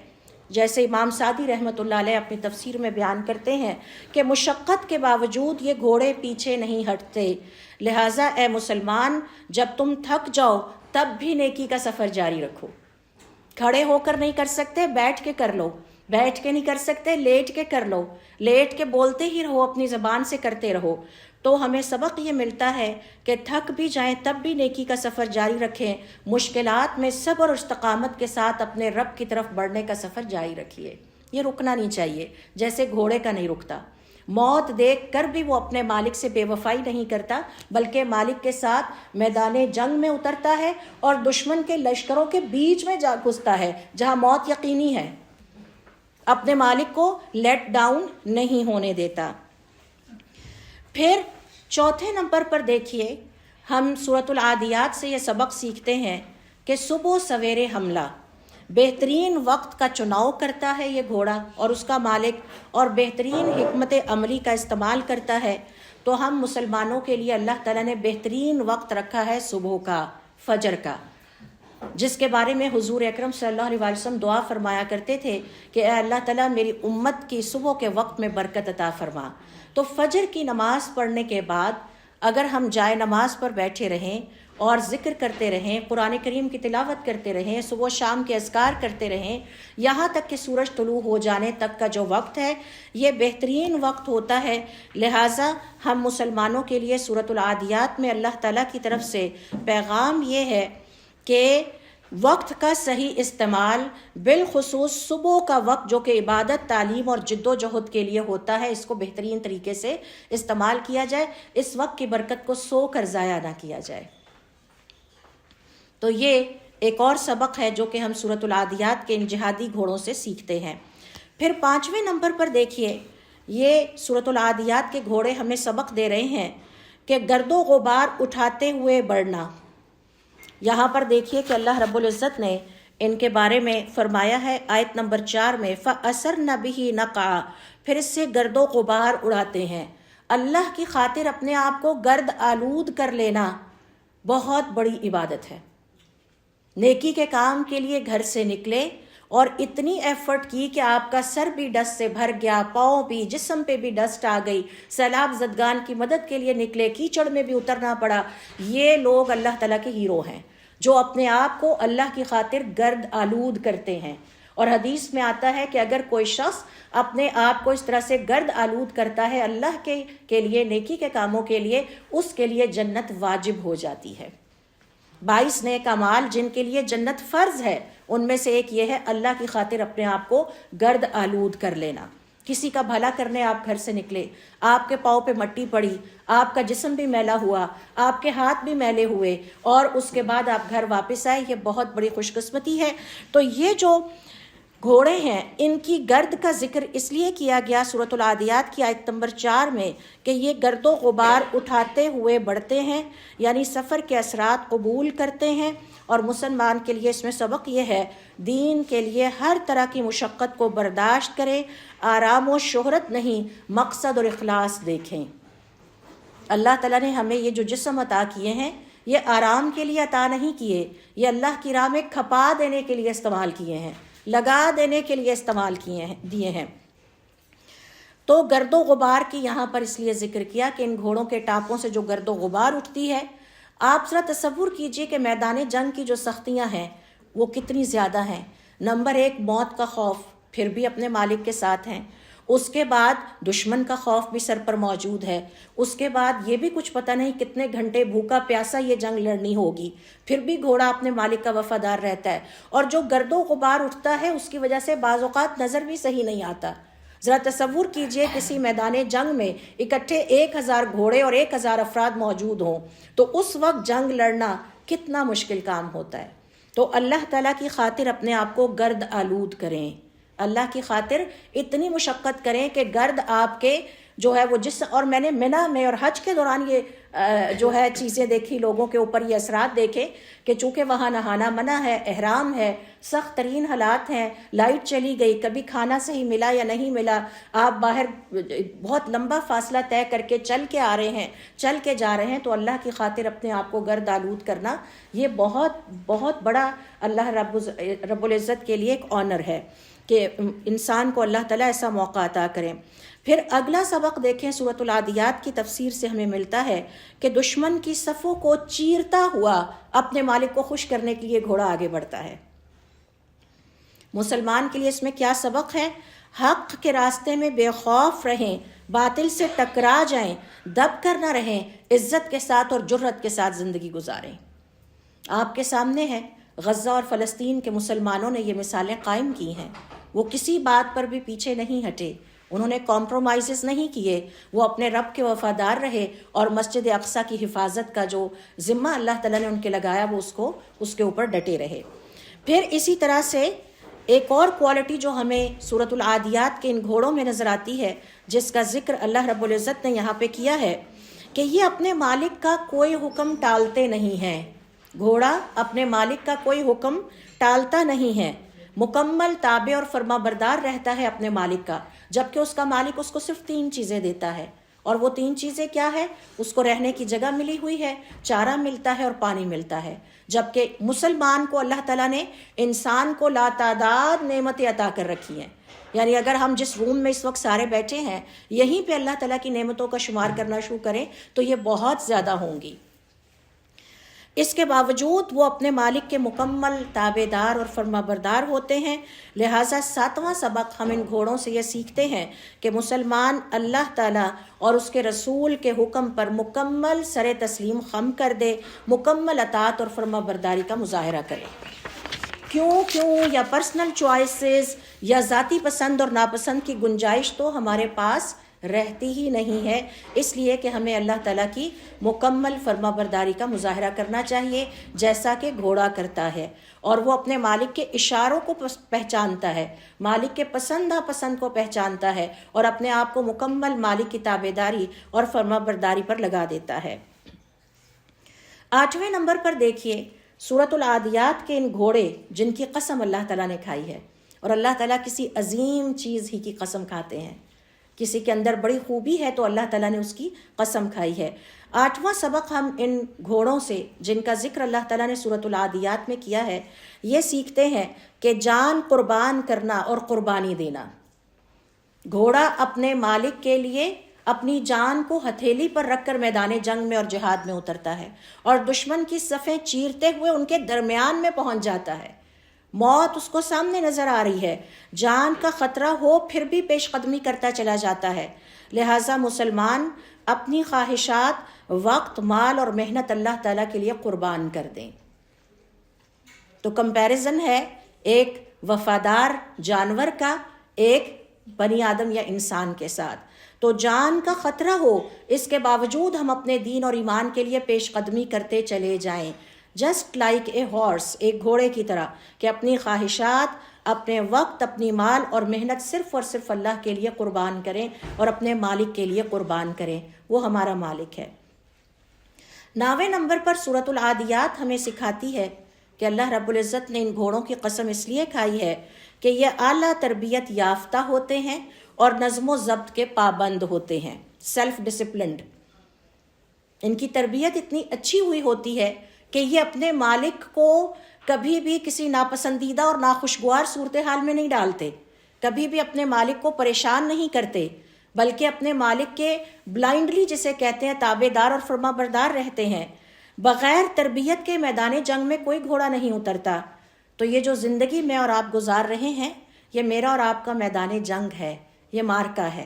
جیسے امام سعدی رحمۃ اللہ علیہ اپنی تفسیر میں بیان کرتے ہیں کہ مشقت کے باوجود یہ گھوڑے پیچھے نہیں ہٹتے، لہٰذا اے مسلمان، جب تم تھک جاؤ تب بھی نیکی کا سفر جاری رکھو۔ کھڑے ہو کر نہیں کر سکتے، بیٹھ کے کر لو، بیٹھ کے نہیں کر سکتے، لیٹ کے کر لو، لیٹ کے بولتے ہی رہو، اپنی زبان سے کرتے رہو۔ تو ہمیں سبق یہ ملتا ہے کہ تھک بھی جائیں تب بھی نیکی کا سفر جاری رکھیں، مشکلات میں صبر اور استقامت کے ساتھ اپنے رب کی طرف بڑھنے کا سفر جاری رکھیے۔ یہ رکنا نہیں چاہیے، جیسے گھوڑے کا نہیں رکتا۔ موت دیکھ کر بھی وہ اپنے مالک سے بے وفائی نہیں کرتا، بلکہ مالک کے ساتھ میدان جنگ میں اترتا ہے اور دشمن کے لشکروں کے بیچ میں جا گھستا ہے جہاں موت یقینی ہے، اپنے مالک کو لیٹ ڈاؤن نہیں ہونے دیتا۔ پھر چوتھے نمبر پر دیکھیے، ہم سورۃ العادیات سے یہ سبق سیکھتے ہیں کہ صبح سویرے حملہ، بہترین وقت کا چناؤ کرتا ہے یہ گھوڑا اور اس کا مالک، اور بہترین حکمت عملی کا استعمال کرتا ہے۔ تو ہم مسلمانوں کے لیے اللہ تعالیٰ نے بہترین وقت رکھا ہے صبح کا، فجر کا، جس کے بارے میں حضور اکرم صلی اللہ علیہ وسلم دعا فرمایا کرتے تھے کہ اے اللہ تعالیٰ میری امت کی صبح کے وقت میں برکت عطا فرما۔ تو فجر کی نماز پڑھنے کے بعد اگر ہم جائے نماز پر بیٹھے رہیں اور ذکر کرتے رہیں، قرآن کریم کی تلاوت کرتے رہیں، صبح و شام کے اذکار کرتے رہیں، یہاں تک کہ سورج طلوع ہو جانے تک کا جو وقت ہے یہ بہترین وقت ہوتا ہے۔ لہٰذا ہم مسلمانوں کے لیے سورۃ العادیات میں اللہ تعالیٰ کی طرف سے پیغام یہ ہے کہ وقت کا صحیح استعمال، بالخصوص صبح کا وقت جو کہ عبادت، تعلیم اور جد و جہد کے لیے ہوتا ہے، اس کو بہترین طریقے سے استعمال کیا جائے، اس وقت کی برکت کو سو کر ضائع نہ کیا جائے۔ تو یہ ایک اور سبق ہے جو کہ ہم سورۃ العادیات کے ان جہادی گھوڑوں سے سیکھتے ہیں۔ پھر 5ویں نمبر پر دیکھیے، یہ سورۃ العادیات کے گھوڑے ہمیں سبق دے رہے ہیں کہ گرد و غبار اٹھاتے ہوئے بڑھنا۔ یہاں پر دیکھیے کہ اللہ رب العزت نے ان کے بارے میں فرمایا ہے آیت نمبر 4 میں، فَأَثَرْنَ بِهِ نَقْعًا، پھر اس سے گرد و غبار اڑاتے ہیں۔ اللہ کی خاطر اپنے آپ کو گرد آلود کر لینا بہت بڑی عبادت ہے۔ نیکی کے کام کے لیے گھر سے نکلے اور اتنی ایفرٹ کی کہ آپ کا سر بھی ڈسٹ سے بھر گیا، پاؤں بھی، جسم پہ بھی ڈسٹ آ گئی، سیلاب زدگان کی مدد کے لیے نکلے، کیچڑ میں بھی اترنا پڑا، یہ لوگ اللہ تعالیٰ کے ہیرو ہیں جو اپنے آپ کو اللہ کی خاطر گرد آلود کرتے ہیں۔ اور حدیث میں آتا ہے کہ اگر کوئی شخص اپنے آپ کو اس طرح سے گرد آلود کرتا ہے اللہ کے لیے، نیکی کے کاموں کے لیے، اس کے لیے جنت واجب ہو جاتی ہے۔ 22 نیک اعمال جن کے لیے جنت فرض ہے، ان میں سے ایک یہ ہے اللہ کی خاطر اپنے آپ کو گرد آلود کر لینا۔ کسی کا بھلا کرنے آپ گھر سے نکلے، آپ کے پاؤں پہ مٹی پڑی، آپ کا جسم بھی میلا ہوا، آپ کے ہاتھ بھی میلے ہوئے، اور اس کے بعد آپ گھر واپس آئے، یہ بہت بڑی خوش قسمتی ہے۔ تو یہ جو گھوڑے ہیں ان کی گرد کا ذکر اس لیے کیا گیا سورۃ العادیات کی آیت نمبر 4 میں کہ یہ گرد و غبار اٹھاتے ہوئے بڑھتے ہیں، یعنی سفر کے اثرات قبول کرتے ہیں۔ اور مسلمان کے لیے اس میں سبق یہ ہے، دین کے لیے ہر طرح کی مشقت کو برداشت کریں، آرام و شہرت نہیں، مقصد اور اخلاص دیکھیں۔ اللہ تعالیٰ نے ہمیں یہ جو جسم عطا کیے ہیں یہ آرام کے لیے عطا نہیں کیے، یہ اللہ کی راہ میں کھپا دینے کے لیے استعمال کیے ہیں، لگا دینے کے لیے استعمال دیے ہیں۔ تو گرد و غبار کی یہاں پر اس لیے ذکر کیا کہ ان گھوڑوں کے ٹاپوں سے جو گرد و غبار اٹھتی ہے، آپ ذرا تصور کیجئے کہ میدان جنگ کی جو سختیاں ہیں وہ کتنی زیادہ ہیں۔ نمبر 1 موت کا خوف، پھر بھی اپنے مالک کے ساتھ ہیں۔ اس کے بعد دشمن کا خوف بھی سر پر موجود ہے۔ اس کے بعد یہ بھی کچھ پتہ نہیں کتنے گھنٹے بھوکا پیاسا یہ جنگ لڑنی ہوگی، پھر بھی گھوڑا اپنے مالک کا وفادار رہتا ہے۔ اور جو گرد و غبار اٹھتا ہے اس کی وجہ سے بعض اوقات نظر بھی صحیح نہیں آتا۔ ذرا تصور کیجئے کسی میدان جنگ میں اکٹھے 1000 گھوڑے اور 1000 افراد موجود ہوں، تو اس وقت جنگ لڑنا کتنا مشکل کام ہوتا ہے۔ تو اللہ تعالیٰ کی خاطر اپنے آپ کو گرد آلود کریں، اللہ کی خاطر اتنی مشقت کریں کہ گرد آپ کے جو ہے وہ اور میں نے منی میں اور حج کے دوران یہ جو ہے چیزیں دیکھی، لوگوں کے اوپر یہ اثرات دیکھے کہ چونکہ وہاں نہانا منع ہے، احرام ہے، سخت ترین حالات ہیں، لائٹ چلی گئی، کبھی کھانا صحیح ملا یا نہیں ملا، آپ باہر بہت لمبا فاصلہ طے کر کے چل کے آ رہے ہیں، چل کے جا رہے ہیں، تو اللہ کی خاطر اپنے آپ کو گرد آلود کرنا یہ بہت بہت بڑا اللہ رب العزت کے لیے ایک آنر ہے کہ انسان کو اللہ تعالیٰ ایسا موقع عطا کریں۔ پھر اگلا سبق دیکھیں سورۃ العادیات کی تفسیر سے ہمیں ملتا ہے کہ دشمن کی صفوں کو چیرتا ہوا اپنے مالک کو خوش کرنے کے لیے گھوڑا آگے بڑھتا ہے۔ مسلمان کے لیے اس میں کیا سبق ہے؟ حق کے راستے میں بے خوف رہیں، باطل سے ٹکرا جائیں، دب کر نہ رہیں، عزت کے ساتھ اور جرت کے ساتھ زندگی گزاریں۔ آپ کے سامنے ہے غزہ اور فلسطین کے مسلمانوں نے یہ مثالیں قائم کی ہیں، وہ کسی بات پر بھی پیچھے نہیں ہٹے، انہوں نے کمپرومائزز نہیں کیے، وہ اپنے رب کے وفادار رہے اور مسجد اقصیٰ کی حفاظت کا جو ذمہ اللہ تعالیٰ نے ان کے لگایا وہ اس کے اوپر ڈٹے رہے۔ پھر اسی طرح سے ایک اور کوالٹی جو ہمیں سورۃ العادیات کے ان گھوڑوں میں نظر آتی ہے، جس کا ذکر اللہ رب العزت نے یہاں پہ کیا ہے کہ یہ اپنے مالک کا کوئی حکم ٹالتے نہیں ہیں۔ گھوڑا اپنے مالک کا کوئی حکم ٹالتا نہیں ہے، مکمل تابع اور فرما بردار رہتا ہے اپنے مالک کا، جبکہ اس کا مالک اس کو صرف 3 چیزیں دیتا ہے، اور وہ 3 چیزیں کیا ہے؟ اس کو رہنے کی جگہ ملی ہوئی ہے، چارہ ملتا ہے اور پانی ملتا ہے۔ جبکہ مسلمان کو اللہ تعالیٰ نے انسان کو لاتعداد نعمتیں عطا کر رکھی ہیں، یعنی اگر ہم جس روم میں اس وقت سارے بیٹھے ہیں یہیں پہ اللہ تعالیٰ کی نعمتوں کا شمار کرنا شروع کریں تو یہ بہت زیادہ ہوں گی۔ اس کے باوجود وہ اپنے مالک کے مکمل تابع دار اور فرما بردار ہوتے ہیں۔ لہٰذا 7واں سبق ہم ان گھوڑوں سے یہ سیکھتے ہیں کہ مسلمان اللہ تعالیٰ اور اس کے رسول کے حکم پر مکمل سر تسلیم خم کر دے، مکمل اطاعت اور فرما برداری کا مظاہرہ کرے۔ کیوں یا پرسنل چوائسز یا ذاتی پسند اور ناپسند کی گنجائش تو ہمارے پاس رہتی ہی نہیں ہے، اس لیے کہ ہمیں اللہ تعالیٰ کی مکمل فرما برداری کا مظاہرہ کرنا چاہیے جیسا کہ گھوڑا کرتا ہے، اور وہ اپنے مالک کے اشاروں کو پہچانتا ہے، مالک کے پسند ناپسند کو پہچانتا ہے اور اپنے آپ کو مکمل مالک کی تابعداری اور فرما برداری پر لگا دیتا ہے۔ 8ویں نمبر پر دیکھیے سورۃ العادیات کے ان گھوڑے جن کی قسم اللہ تعالیٰ نے کھائی ہے، اور اللہ تعالیٰ کسی عظیم چیز ہی کی قسم کھاتے ہیں، کسی کے اندر بڑی خوبی ہے تو اللہ تعالیٰ نے اس کی قسم کھائی ہے۔ 8واں سبق ہم ان گھوڑوں سے جن کا ذکر اللہ تعالیٰ نے سورۃ العادیات میں کیا ہے یہ سیکھتے ہیں کہ جان قربان کرنا اور قربانی دینا۔ گھوڑا اپنے مالک کے لیے اپنی جان کو ہتھیلی پر رکھ کر میدان جنگ میں اور جہاد میں اترتا ہے، اور دشمن کی صفیں چیرتے ہوئے ان کے درمیان میں پہنچ جاتا ہے۔ موت اس کو سامنے نظر آ رہی ہے، جان کا خطرہ ہو پھر بھی پیش قدمی کرتا چلا جاتا ہے۔ لہٰذا مسلمان اپنی خواہشات، وقت، مال اور محنت اللہ تعالیٰ کے لیے قربان کر دیں۔ تو کمپیریزن ہے ایک وفادار جانور کا ایک بنی آدم یا انسان کے ساتھ۔ تو جان کا خطرہ ہو اس کے باوجود ہم اپنے دین اور ایمان کے لیے پیش قدمی کرتے چلے جائیں، جسٹ لائک اے ہارس، ایک گھوڑے کی طرح، کہ اپنی خواہشات، اپنے وقت، اپنی مال اور محنت صرف اور صرف اللہ کے لیے قربان کریں اور اپنے مالک کے لیے قربان کریں، وہ ہمارا مالک ہے۔ 9ویں نمبر پر سورۃ العادیات ہمیں سکھاتی ہے کہ اللہ رب العزت نے ان گھوڑوں کی قسم اس لیے کھائی ہے کہ یہ اعلیٰ تربیت یافتہ ہوتے ہیں اور نظم و ضبط کے پابند ہوتے ہیں، سیلف ڈسپلنڈ۔ ان کی تربیت اتنی اچھی ہوئی ہوتی ہے کہ یہ اپنے مالک کو کبھی بھی کسی ناپسندیدہ اور ناخوشگوار صورتحال میں نہیں ڈالتے، کبھی بھی اپنے مالک کو پریشان نہیں کرتے، بلکہ اپنے مالک کے بلائنڈلی جسے کہتے ہیں تابع دار اور فرما بردار رہتے ہیں۔ بغیر تربیت کے میدان جنگ میں کوئی گھوڑا نہیں اترتا۔ تو یہ جو زندگی میں اور آپ گزار رہے ہیں یہ میرا اور آپ کا میدان جنگ ہے، یہ مارکا ہے،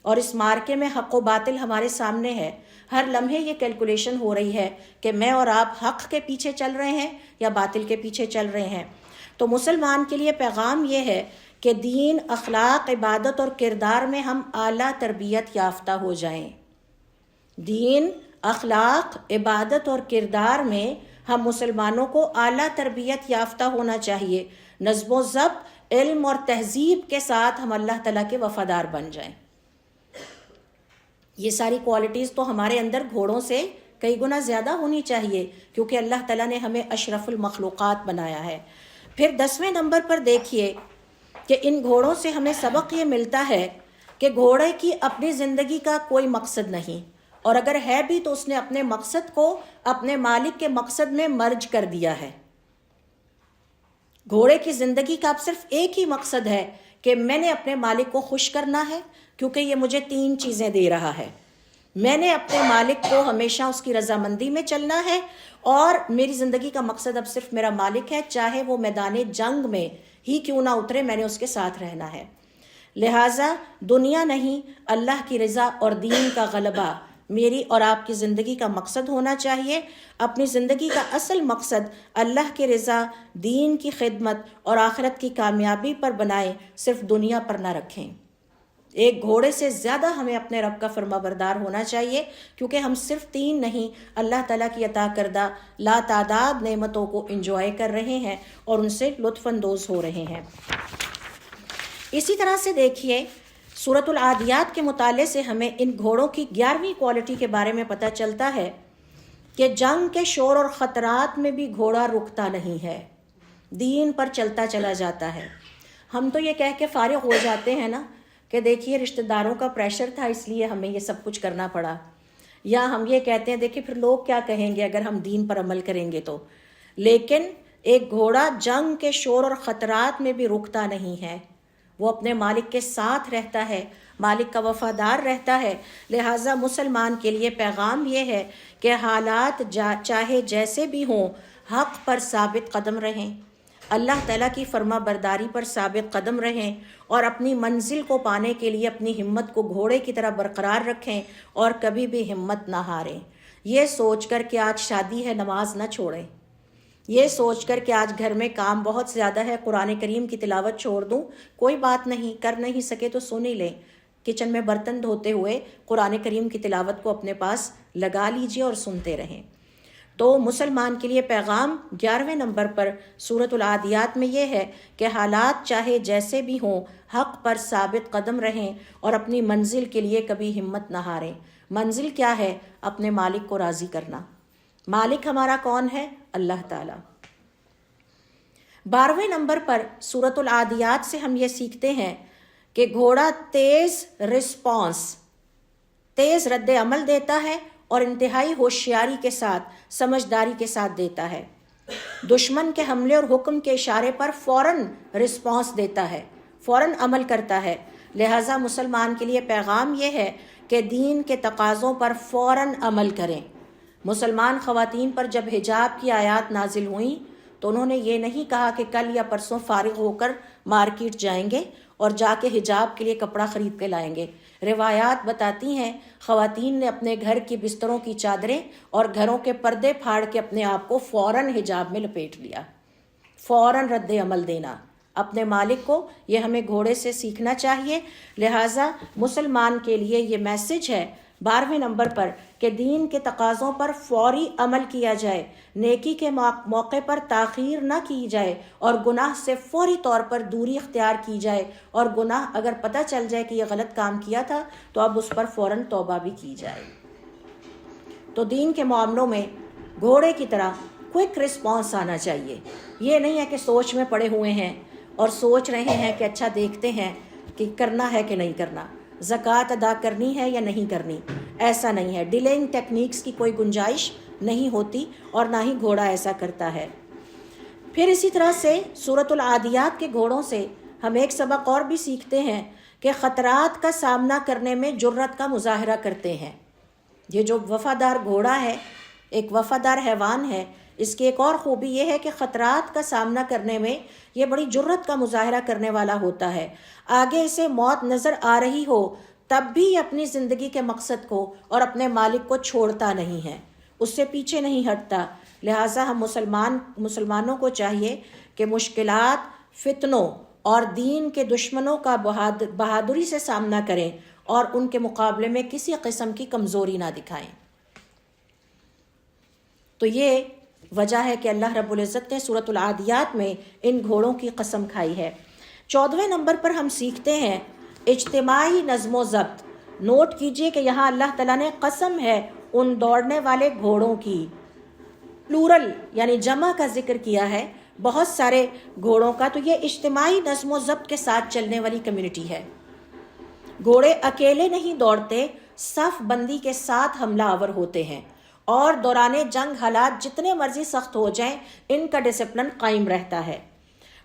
اور اس مارکے میں حق و باطل ہمارے سامنے ہے۔ ہر لمحے یہ کیلکولیشن ہو رہی ہے کہ میں اور آپ حق کے پیچھے چل رہے ہیں یا باطل کے پیچھے چل رہے ہیں۔ تو مسلمان کے لیے پیغام یہ ہے کہ دین، اخلاق، عبادت اور کردار میں ہم اعلیٰ تربیت یافتہ ہو جائیں۔ دین، اخلاق، عبادت اور کردار میں ہم مسلمانوں کو اعلیٰ تربیت یافتہ ہونا چاہیے، نظم و ضبط، علم اور تہذیب کے ساتھ ہم اللہ تعالیٰ کے وفادار بن جائیں۔ یہ ساری کوالٹیز تو ہمارے اندر گھوڑوں سے کئی گنا زیادہ ہونی چاہیے، کیونکہ اللہ تعالیٰ نے ہمیں اشرف المخلوقات بنایا ہے۔ پھر 10ویں نمبر پر دیکھیے کہ ان گھوڑوں سے ہمیں سبق یہ ملتا ہے کہ گھوڑے کی اپنی زندگی کا کوئی مقصد نہیں، اور اگر ہے بھی تو اس نے اپنے مقصد کو اپنے مالک کے مقصد میں مرج کر دیا ہے۔ گھوڑے کی زندگی کا اب صرف ایک ہی مقصد ہے کہ میں نے اپنے مالک کو خوش کرنا ہے، کیونکہ یہ مجھے 3 چیزیں دے رہا ہے۔ میں نے اپنے مالک کو ہمیشہ اس کی رضامندی میں چلنا ہے، اور میری زندگی کا مقصد اب صرف میرا مالک ہے، چاہے وہ میدان جنگ میں ہی کیوں نہ اترے، میں نے اس کے ساتھ رہنا ہے۔ لہٰذا دنیا نہیں، اللہ کی رضا اور دین کا غلبہ میری اور آپ کی زندگی کا مقصد ہونا چاہیے۔ اپنی زندگی کا اصل مقصد اللہ کی رضا، دین کی خدمت اور آخرت کی کامیابی پر بنائیں، صرف دنیا پر نہ رکھیں۔ ایک گھوڑے سے زیادہ ہمیں اپنے رب کا فرما بردار ہونا چاہیے، کیونکہ ہم صرف 3 نہیں، اللہ تعالیٰ کی عطا کردہ لا تعداد نعمتوں کو انجوائے کر رہے ہیں اور ان سے لطف اندوز ہو رہے ہیں۔ اسی طرح سے دیکھیے سورۃ العادیات کے مطالعے سے ہمیں ان گھوڑوں کی 11ویں کوالٹی کے بارے میں پتہ چلتا ہے کہ جنگ کے شور اور خطرات میں بھی گھوڑا رکتا نہیں ہے، دین پر چلتا چلا جاتا ہے۔ ہم تو یہ کہہ کے فارغ ہو جاتے ہیں نا کہ دیکھیے رشتہ داروں کا پریشر تھا اس لیے ہمیں یہ سب کچھ کرنا پڑا، یا ہم یہ کہتے ہیں دیکھیے پھر لوگ کیا کہیں گے اگر ہم دین پر عمل کریں گے تو۔ لیکن ایک گھوڑا جنگ کے شور اور خطرات میں بھی رکتا نہیں ہے، وہ اپنے مالک کے ساتھ رہتا ہے، مالک کا وفادار رہتا ہے۔ لہٰذا مسلمان کے لیے پیغام یہ ہے کہ حالات چاہے جیسے بھی ہوں حق پر ثابت قدم رہیں، اللہ تعالیٰ کی فرما برداری پر ثابت قدم رہیں، اور اپنی منزل کو پانے کے لیے اپنی ہمت کو گھوڑے کی طرح برقرار رکھیں اور کبھی بھی ہمت نہ ہاریں۔ یہ سوچ کر کہ آج شادی ہے نماز نہ چھوڑیں، یہ سوچ کر کہ آج گھر میں کام بہت زیادہ ہے قرآن کریم کی تلاوت چھوڑ دوں، کوئی بات نہیں، کر نہیں سکے تو سن ہی لیں، کچن میں برتن دھوتے ہوئے قرآن کریم کی تلاوت کو اپنے پاس لگا لیجئے اور سنتے رہیں۔ تو مسلمان کے لیے پیغام 11ویں نمبر پر سورۃ العادیات میں یہ ہے کہ حالات چاہے جیسے بھی ہوں حق پر ثابت قدم رہیں اور اپنی منزل کے لیے کبھی ہمت نہ ہاریں۔ منزل کیا ہے؟ اپنے مالک کو راضی کرنا۔ مالک ہمارا کون ہے؟ اللہ تعالیٰ۔ 12ویں نمبر پر سورۃ العادیات سے ہم یہ سیکھتے ہیں کہ گھوڑا تیز تیز رد عمل دیتا ہے اور انتہائی ہوشیاری کے ساتھ سمجھداری کے ساتھ دیتا ہے۔ دشمن کے حملے اور حکم کے اشارے پر فوراً رسپانس دیتا ہے، فوراً عمل کرتا ہے۔ لہٰذا مسلمان کے لیے پیغام یہ ہے کہ دین کے تقاضوں پر فوراً عمل کریں۔ مسلمان خواتین پر جب حجاب کی آیات نازل ہوئیں تو انہوں نے یہ نہیں کہا کہ کل یا پرسوں فارغ ہو کر مارکیٹ جائیں گے اور جا کے حجاب کے لیے کپڑا خرید کے لائیں گے۔ روایات بتاتی ہیں خواتین نے اپنے گھر کی بستروں کی چادریں اور گھروں کے پردے پھاڑ کے اپنے آپ کو فوراً حجاب میں لپیٹ لیا، فوراً رد عمل دینا اپنے مالک کو۔ یہ ہمیں گھوڑے سے سیکھنا چاہیے۔ لہٰذا مسلمان کے لیے یہ میسج ہے 12ویں نمبر پر کہ دین کے تقاضوں پر فوری عمل کیا جائے، نیکی کے موقع پر تاخیر نہ کی جائے اور گناہ سے فوری طور پر دوری اختیار کی جائے، اور گناہ اگر پتہ چل جائے کہ یہ غلط کام کیا تھا تو اب اس پر فوراً توبہ بھی کی جائے۔ تو دین کے معاملوں میں گھوڑے کی طرح کوئک رسپانس آنا چاہیے۔ یہ نہیں ہے کہ سوچ میں پڑے ہوئے ہیں اور سوچ رہے ہیں کہ اچھا دیکھتے ہیں کہ کرنا ہے کہ نہیں کرنا، زکوٰۃ ادا کرنی ہے یا نہیں کرنی، ایسا نہیں ہے۔ ڈیلنگ ٹیکنیکس کی کوئی گنجائش نہیں ہوتی اور نہ ہی گھوڑا ایسا کرتا ہے۔ پھر اسی طرح سے سورۃ العادیات کے گھوڑوں سے ہم ایک سبق اور بھی سیکھتے ہیں کہ خطرات کا سامنا کرنے میں جرت کا مظاہرہ کرتے ہیں۔ یہ جو وفادار گھوڑا ہے، ایک وفادار حیوان ہے، اس کی ایک اور خوبی یہ ہے کہ خطرات کا سامنا کرنے میں یہ بڑی جرت کا مظاہرہ کرنے والا ہوتا ہے۔ آگے اسے موت نظر آ رہی ہو تب بھی یہ اپنی زندگی کے مقصد کو اور اپنے مالک کو چھوڑتا نہیں ہے، اس سے پیچھے نہیں ہٹتا۔ لہٰذا ہم مسلمانوں کو چاہیے کہ مشکلات، فتنوں اور دین کے دشمنوں کا بہادری سے سامنا کریں اور ان کے مقابلے میں کسی قسم کی کمزوری نہ دکھائیں۔ تو یہ وجہ ہے کہ اللہ رب العزت نے سورۃ العادیات میں ان گھوڑوں کی قسم کھائی ہے۔ 14ویں نمبر پر ہم سیکھتے ہیں اجتماعی نظم و ضبط۔ نوٹ کیجئے کہ یہاں اللہ تعالیٰ نے قسم ہے ان دوڑنے والے گھوڑوں کی، پلورل یعنی جمع کا ذکر کیا ہے، بہت سارے گھوڑوں کا۔ تو یہ اجتماعی نظم و ضبط کے ساتھ چلنے والی کمیونٹی ہے۔ گھوڑے اکیلے نہیں دوڑتے، صف بندی کے ساتھ حملہ آور ہوتے ہیں، اور دوران جنگ حالات جتنے مرضی سخت ہو جائیں ان کا ڈسپلن قائم رہتا ہے۔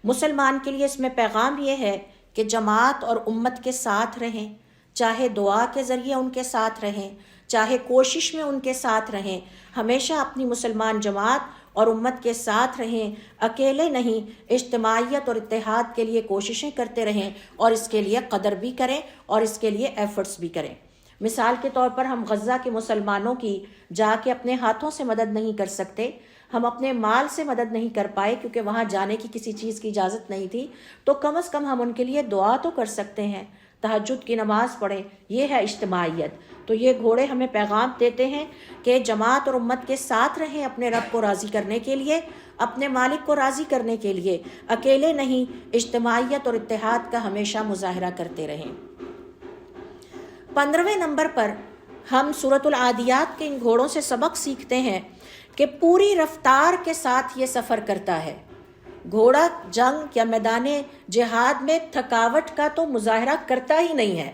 مسلمان کے لیے اس میں پیغام یہ ہے کہ جماعت اور امت کے ساتھ رہیں، چاہے دعا کے ذریعے ان کے ساتھ رہیں، چاہے کوشش میں ان کے ساتھ رہیں، ہمیشہ اپنی مسلمان جماعت اور امت کے ساتھ رہیں، اکیلے نہیں، اجتماعیت اور اتحاد کے لیے کوششیں کرتے رہیں، اور اس کے لیے قدر بھی کریں اور اس کے لیے ایفرٹس بھی کریں۔ مثال کے طور پر ہم غزہ کے مسلمانوں کی جا کے اپنے ہاتھوں سے مدد نہیں کر سکتے، ہم اپنے مال سے مدد نہیں کر پائے کیونکہ وہاں جانے کی کسی چیز کی اجازت نہیں تھی، تو کم از کم ہم ان کے لیے دعا تو کر سکتے ہیں۔ تہجد کی نماز پڑھیں، یہ ہے اجتماعیت۔ تو یہ گھوڑے ہمیں پیغام دیتے ہیں کہ جماعت اور امت کے ساتھ رہیں اپنے رب کو راضی کرنے کے لیے، اپنے مالک کو راضی کرنے کے لیے، اکیلے نہیں، اجتماعیت اور اتحاد کا ہمیشہ مظاہرہ کرتے رہیں۔ 15ویں نمبر پر ہم سورۃ العادیات کے ان گھوڑوں سے سبق سیکھتے ہیں کہ پوری رفتار کے ساتھ یہ سفر کرتا ہے۔ گھوڑا جنگ یا میدان جہاد میں تھکاوٹ کا تو مظاہرہ کرتا ہی نہیں ہے،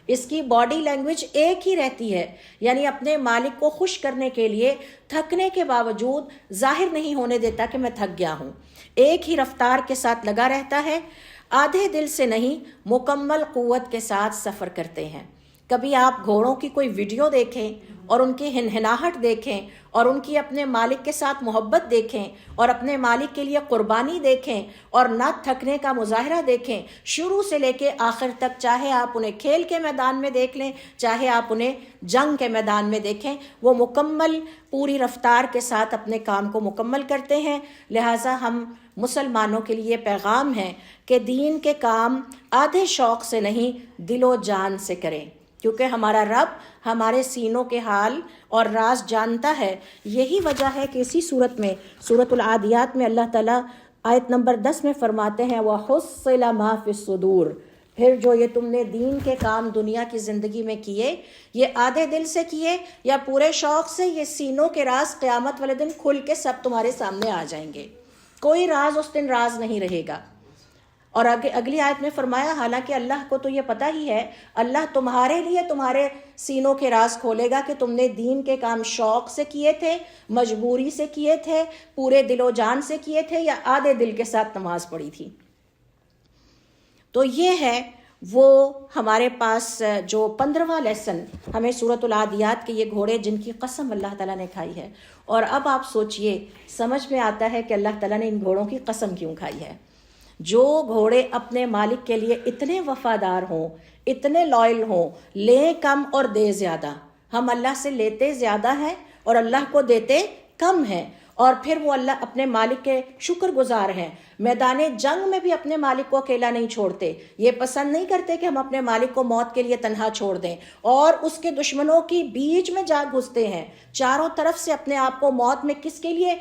اس کی باڈی لینگویج ایک ہی رہتی ہے، یعنی اپنے مالک کو خوش کرنے کے لیے تھکنے کے باوجود ظاہر نہیں ہونے دیتا کہ میں تھک گیا ہوں، ایک ہی رفتار کے ساتھ لگا رہتا ہے، آدھے دل سے نہیں مکمل قوت کے ساتھ سفر کرتے ہیں۔ کبھی آپ گھوڑوں کی کوئی ویڈیو دیکھیں اور ان کی ہنہناہٹ دیکھیں اور ان کی اپنے مالک کے ساتھ محبت دیکھیں اور اپنے مالک کے لیے قربانی دیکھیں اور نہ تھکنے کا مظاہرہ دیکھیں، شروع سے لے کے آخر تک، چاہے آپ انہیں کھیل کے میدان میں دیکھ لیں، چاہے آپ انہیں جنگ کے میدان میں دیکھیں، وہ مکمل پوری رفتار کے ساتھ اپنے کام کو مکمل کرتے ہیں۔ لہٰذا ہم مسلمانوں کے لیے پیغام ہے کہ دین کے کام آدھے شوق سے نہیں، دل و جان سے کریں، کیونکہ ہمارا رب ہمارے سینوں کے حال اور راز جانتا ہے۔ یہی وجہ ہے کہ اسی صورت میں سورۃ العادیات میں اللہ تعالیٰ آیت نمبر 10 میں فرماتے ہیں وَحُصِّلَ مَا فِي الصُّدُورِ، پھر جو یہ تم نے دین کے کام دنیا کی زندگی میں کیے، یہ آدھے دل سے کیے یا پورے شوق سے، یہ سینوں کے راز قیامت والے دن کھل کے سب تمہارے سامنے آ جائیں گے، کوئی راز اس دن راز نہیں رہے گا۔ اور اگلی آیت میں فرمایا حالانکہ اللہ کو تو یہ پتہ ہی ہے، اللہ تمہارے لیے تمہارے سینوں کے راز کھولے گا کہ تم نے دین کے کام شوق سے کیے تھے، مجبوری سے کیے تھے، پورے دل و جان سے کیے تھے، یا آدھے دل کے ساتھ نماز پڑھی تھی۔ تو یہ ہے وہ ہمارے پاس جو 15واں لیسن ہمیں سورۃ العادیات کے یہ گھوڑے جن کی قسم اللہ تعالیٰ نے کھائی ہے۔ اور اب آپ سوچئے، سمجھ میں آتا ہے کہ اللہ تعالیٰ نے ان گھوڑوں کی قسم کیوں کھائی ہے۔ جو گھوڑے اپنے مالک کے لیے اتنے وفادار ہوں، اتنے لائل ہوں، لیں کم اور دے زیادہ، ہم اللہ سے لیتے زیادہ ہیں اور اللہ کو دیتے کم ہیں، اور پھر وہ اللہ اپنے مالک کے شکر گزار ہیں، میدان جنگ میں بھی اپنے مالک کو اکیلا نہیں چھوڑتے، یہ پسند نہیں کرتے کہ ہم اپنے مالک کو موت کے لیے تنہا چھوڑ دیں، اور اس کے دشمنوں کی بیچ میں جا گھستے ہیں، چاروں طرف سے اپنے آپ کو موت میں کس کے لیے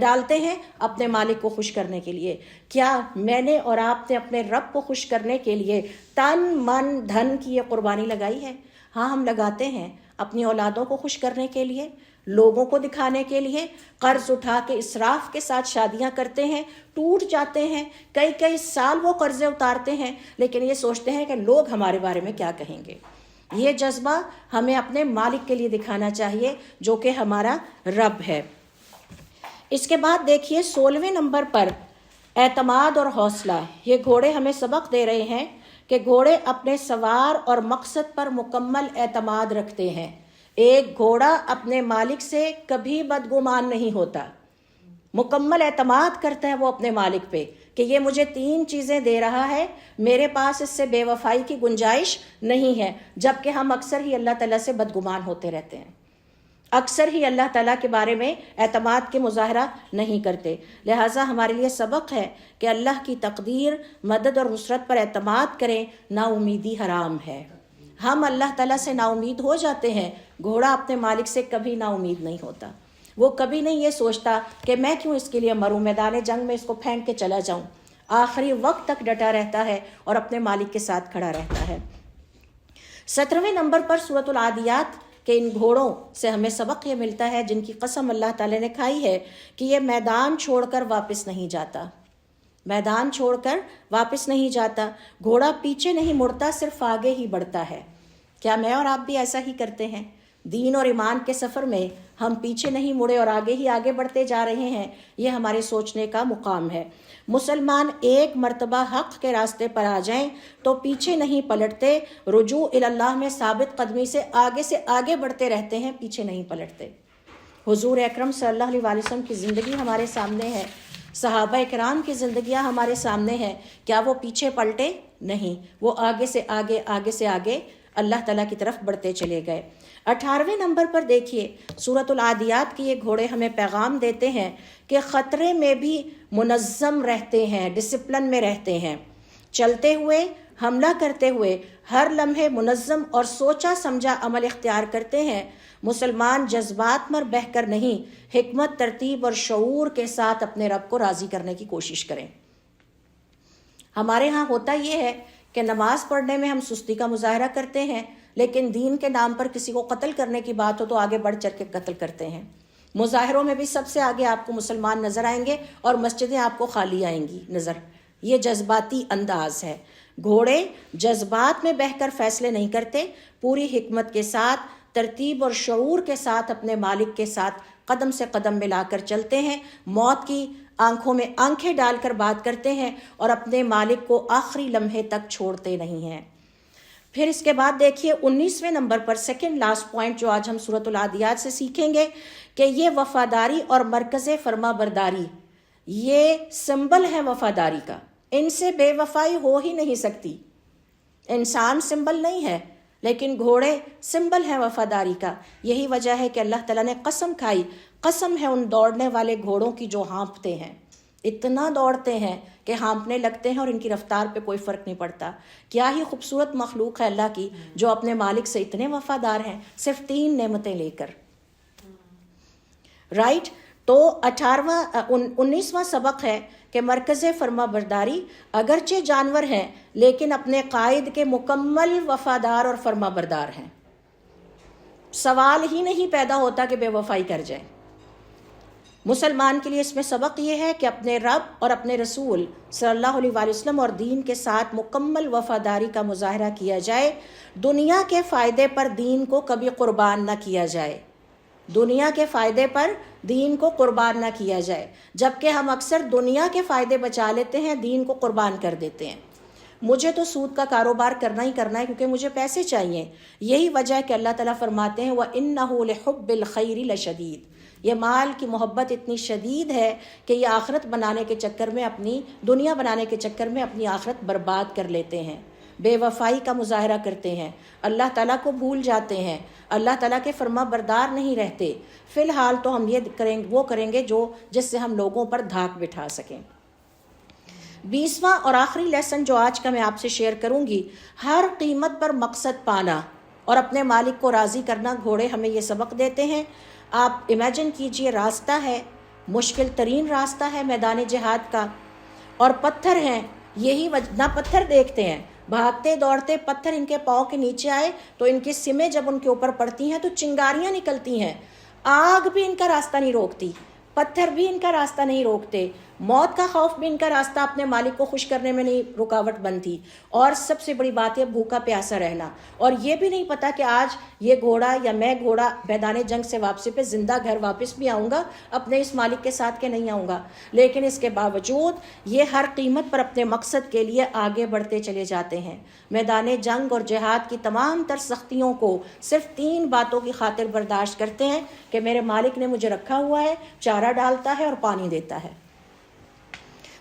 ڈالتے ہیں؟ اپنے مالک کو خوش کرنے کے لیے۔ کیا میں نے اور آپ نے اپنے رب کو خوش کرنے کے لیے تن من دھن کی یہ قربانی لگائی ہے؟ ہاں، ہم لگاتے ہیں، اپنی اولادوں کو خوش کرنے کے لیے، لوگوں کو دکھانے کے لیے، قرض اٹھا کے اسراف کے ساتھ شادیاں کرتے ہیں، ٹوٹ جاتے ہیں، کئی سال وہ قرضے اتارتے ہیں، لیکن یہ سوچتے ہیں کہ لوگ ہمارے بارے میں کیا کہیں گے۔ یہ جذبہ ہمیں اپنے مالک کے لیے دکھانا چاہیے جو کہ ہمارا رب ہے۔ اس کے بعد دیکھیے 16ویں نمبر پر اعتماد اور حوصلہ۔ یہ گھوڑے ہمیں سبق دے رہے ہیں کہ گھوڑے اپنے سوار اور مقصد پر مکمل اعتماد رکھتے ہیں۔ ایک گھوڑا اپنے مالک سے کبھی بدگمان نہیں ہوتا، مکمل اعتماد کرتا ہے وہ اپنے مالک پہ کہ یہ مجھے 3 چیزیں دے رہا ہے، میرے پاس اس سے بے وفائی کی گنجائش نہیں ہے، جبکہ ہم اکثر ہی اللہ تعالیٰ سے بدگمان ہوتے رہتے ہیں، اکثر ہی اللہ تعالیٰ کے بارے میں اعتماد کے مظاہرہ نہیں کرتے۔ لہٰذا ہمارے لیے سبق ہے کہ اللہ کی تقدیر، مدد اور نصرت پر اعتماد کریں، نا امیدی حرام ہے۔ ہم اللہ تعالیٰ سے نا امید ہو جاتے ہیں، گھوڑا اپنے مالک سے کبھی نا امید نہیں ہوتا، وہ کبھی نہیں یہ سوچتا کہ میں کیوں اس کے لیے مروں، میدان جنگ میں اس کو پھینک کے چلا جاؤں، آخری وقت تک ڈٹا رہتا ہے اور اپنے مالک کے ساتھ کھڑا رہتا ہے۔ 17ویں نمبر پر سورۃ العادیات کہ ان گھوڑوں سے ہمیں سبق یہ ملتا ہے جن کی قسم اللہ تعالیٰ نے کھائی ہے کہ یہ میدان چھوڑ کر واپس نہیں جاتا، میدان چھوڑ کر واپس نہیں جاتا، گھوڑا پیچھے نہیں مڑتا، صرف آگے ہی بڑھتا ہے۔ کیا میں اور آپ بھی ایسا ہی کرتے ہیں؟ دین اور ایمان کے سفر میں ہم پیچھے نہیں مڑے اور آگے ہی آگے بڑھتے جا رہے ہیں، یہ ہمارے سوچنے کا مقام ہے۔ مسلمان ایک مرتبہ حق کے راستے پر آ جائیں تو پیچھے نہیں پلٹتے، رجوع اللہ میں ثابت قدمی سے آگے بڑھتے رہتے ہیں، پیچھے نہیں پلٹتے۔ حضور اکرم صلی اللہ علیہ وسلم کی زندگی ہمارے سامنے ہے، صحابہ کرام کی زندگیاں ہمارے سامنے ہیں، کیا وہ پیچھے پلٹے؟ نہیں، وہ آگے سے آگے اللہ تعالیٰ کی طرف بڑھتے چلے گئے۔ 18ویں نمبر پر دیکھیے سورۃ العادیات کی یہ گھوڑے ہمیں پیغام دیتے ہیں کہ خطرے میں بھی منظم رہتے ہیں، ڈسپلن میں رہتے ہیں، چلتے ہوئے حملہ کرتے ہوئے ہر لمحے منظم اور سوچا سمجھا عمل اختیار کرتے ہیں۔ مسلمان جذبات میں بہہ کر نہیں، حکمت، ترتیب اور شعور کے ساتھ اپنے رب کو راضی کرنے کی کوشش کریں۔ ہمارے ہاں ہوتا یہ ہے کہ نماز پڑھنے میں ہم سستی کا مظاہرہ کرتے ہیں، لیکن دین کے نام پر کسی کو قتل کرنے کی بات ہو تو آگے بڑھ چڑھ کے قتل کرتے ہیں۔ مظاہروں میں بھی سب سے آگے آپ کو مسلمان نظر آئیں گے اور مسجدیں آپ کو خالی آئیں گی نظر۔ یہ جذباتی انداز ہے۔ گھوڑے جذبات میں بہہ کر فیصلے نہیں کرتے، پوری حکمت کے ساتھ، ترتیب اور شعور کے ساتھ اپنے مالک کے ساتھ قدم سے قدم ملا کر چلتے ہیں، موت کی آنکھوں میں آنکھیں ڈال کر بات کرتے ہیں اور اپنے مالک کو آخری لمحے تک چھوڑتے نہیں ہیں۔ پھر اس کے بعد دیکھیے 19ویں نمبر پر سیکنڈ لاسٹ پوائنٹ جو آج ہم سورۃ العادیات سے سیکھیں گے کہ یہ وفاداری اور مرکز فرما برداری، یہ سمبل ہے وفاداری کا، ان سے بے وفائی ہو ہی نہیں سکتی۔ انسان سمبل نہیں ہے لیکن گھوڑے سمبل ہیں وفاداری کا۔ یہی وجہ ہے کہ اللہ تعالیٰ نے قسم کھائی، قسم ہے ان دوڑنے والے گھوڑوں کی جو ہانپتے ہیں، اتنا دوڑتے ہیں کہ ہانپنے لگتے ہیں اور ان کی رفتار پہ کوئی فرق نہیں پڑتا۔ کیا ہی خوبصورت مخلوق ہے اللہ کی جو اپنے مالک سے اتنے وفادار ہیں، صرف 3 نعمتیں لے کر۔ رائٹ، تو 19واں سبق ہے کہ مرکز فرما برداری، اگرچہ جانور ہیں لیکن اپنے قائد کے مکمل وفادار اور فرما بردار ہیں۔ سوال ہی نہیں پیدا ہوتا کہ بے وفائی کر جائیں۔ مسلمان کے لیے اس میں سبق یہ ہے کہ اپنے رب اور اپنے رسول صلی اللہ علیہ وآلہ وسلم اور دین کے ساتھ مکمل وفاداری کا مظاہرہ کیا جائے۔ دنیا کے فائدے پر دین کو کبھی قربان نہ کیا جائے، دنیا کے فائدے پر دین کو قربان نہ کیا جائے، جبکہ ہم اکثر دنیا کے فائدے بچا لیتے ہیں، دین کو قربان کر دیتے ہیں۔ مجھے تو سود کا کاروبار کرنا ہی کرنا ہے کیونکہ مجھے پیسے چاہیے۔ یہی وجہ ہے کہ اللہ تعالیٰ فرماتے ہیں وَإِنَّهُ لِحُبِّ الْخَيْرِ لَشَدِيدٌ، یہ مال کی محبت اتنی شدید ہے کہ یہ آخرت بنانے کے چکر میں اپنی دنیا بنانے کے چکر میں اپنی آخرت برباد کر لیتے ہیں، بے وفائی کا مظاہرہ کرتے ہیں، اللہ تعالیٰ کو بھول جاتے ہیں، اللہ تعالیٰ کے فرما بردار نہیں رہتے۔ فی الحال تو ہم یہ کریں گے جو جس سے ہم لوگوں پر دھاک بٹھا سکیں۔ 20واں اور آخری لیسن جو آج کا میں آپ سے شیئر کروں گی، ہر قیمت پر مقصد پانا اور اپنے مالک کو راضی کرنا، گھوڑے ہمیں یہ سبق دیتے ہیں۔ آپ امیجن کیجئے، راستہ ہے، مشکل ترین راستہ ہے میدان جہاد کا، اور پتھر ہیں، یہی نہ پتھر دیکھتے ہیں، بھاگتے دوڑتے پتھر ان کے پاؤں کے نیچے آئے تو ان کی سمیں جب ان کے اوپر پڑتی ہیں تو چنگاریاں نکلتی ہیں، آگ بھی ان کا راستہ نہیں روکتی، پتھر بھی ان کا راستہ نہیں روکتے، موت کا خوف بھی ان کا راستہ اپنے مالک کو خوش کرنے میں نہیں رکاوٹ بنتی، اور سب سے بڑی بات ہے بھوکا پیاسا رہنا، اور یہ بھی نہیں پتا کہ آج یہ گھوڑا یا میں گھوڑا میدان جنگ سے واپسی پہ زندہ گھر واپس بھی آؤں گا اپنے اس مالک کے ساتھ کہ نہیں آؤں گا، لیکن اس کے باوجود یہ ہر قیمت پر اپنے مقصد کے لیے آگے بڑھتے چلے جاتے ہیں۔ میدان جنگ اور جہاد کی تمام تر سختیوں کو صرف 3 باتوں کی خاطر برداشت کرتے ہیں کہ میرے مالک نے مجھے رکھا ہوا ہے، چارہ ڈالتا ہے اور پانی دیتا ہے۔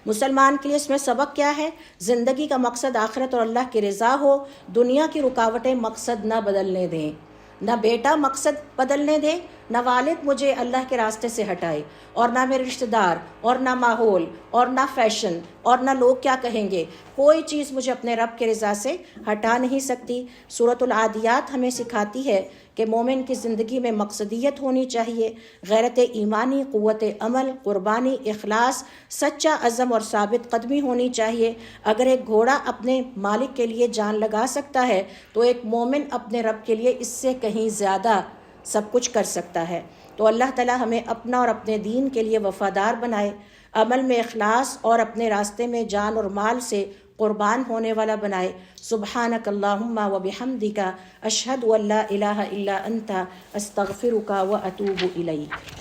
مسلمان کے لیے اس میں سبق کیا ہے؟ زندگی کا مقصد آخرت اور اللہ کی رضا ہو، دنیا کی رکاوٹیں مقصد نہ بدلنے دیں، نہ بیٹا مقصد بدلنے دے، نہ والد مجھے اللہ کے راستے سے ہٹائے، اور نہ میرے رشتہ دار، اور نہ ماحول، اور نہ فیشن، اور نہ لوگ کیا کہیں گے، کوئی چیز مجھے اپنے رب کے رضا سے ہٹا نہیں سکتی۔ سورۃ العادیات ہمیں سکھاتی ہے کہ مومن کی زندگی میں مقصدیت ہونی چاہیے، غیرت ایمانی، قوت عمل، قربانی، اخلاص، سچا عزم اور ثابت قدمی ہونی چاہیے۔ اگر ایک گھوڑا اپنے مالک کے لیے جان لگا سکتا ہے تو ایک مومن اپنے رب کے لیے اس سے کہیں زیادہ سب کچھ کر سکتا ہے۔ تو اللہ تعالیٰ ہمیں اپنا اور اپنے دین کے لیے وفادار بنائے، عمل میں اخلاص اور اپنے راستے میں جان اور مال سے قربان ہونے والا بنائے۔ سبحانک اللہم و بحمدک، اشہد ان لا الہ الا انت، استغفرک و اتوب الیک۔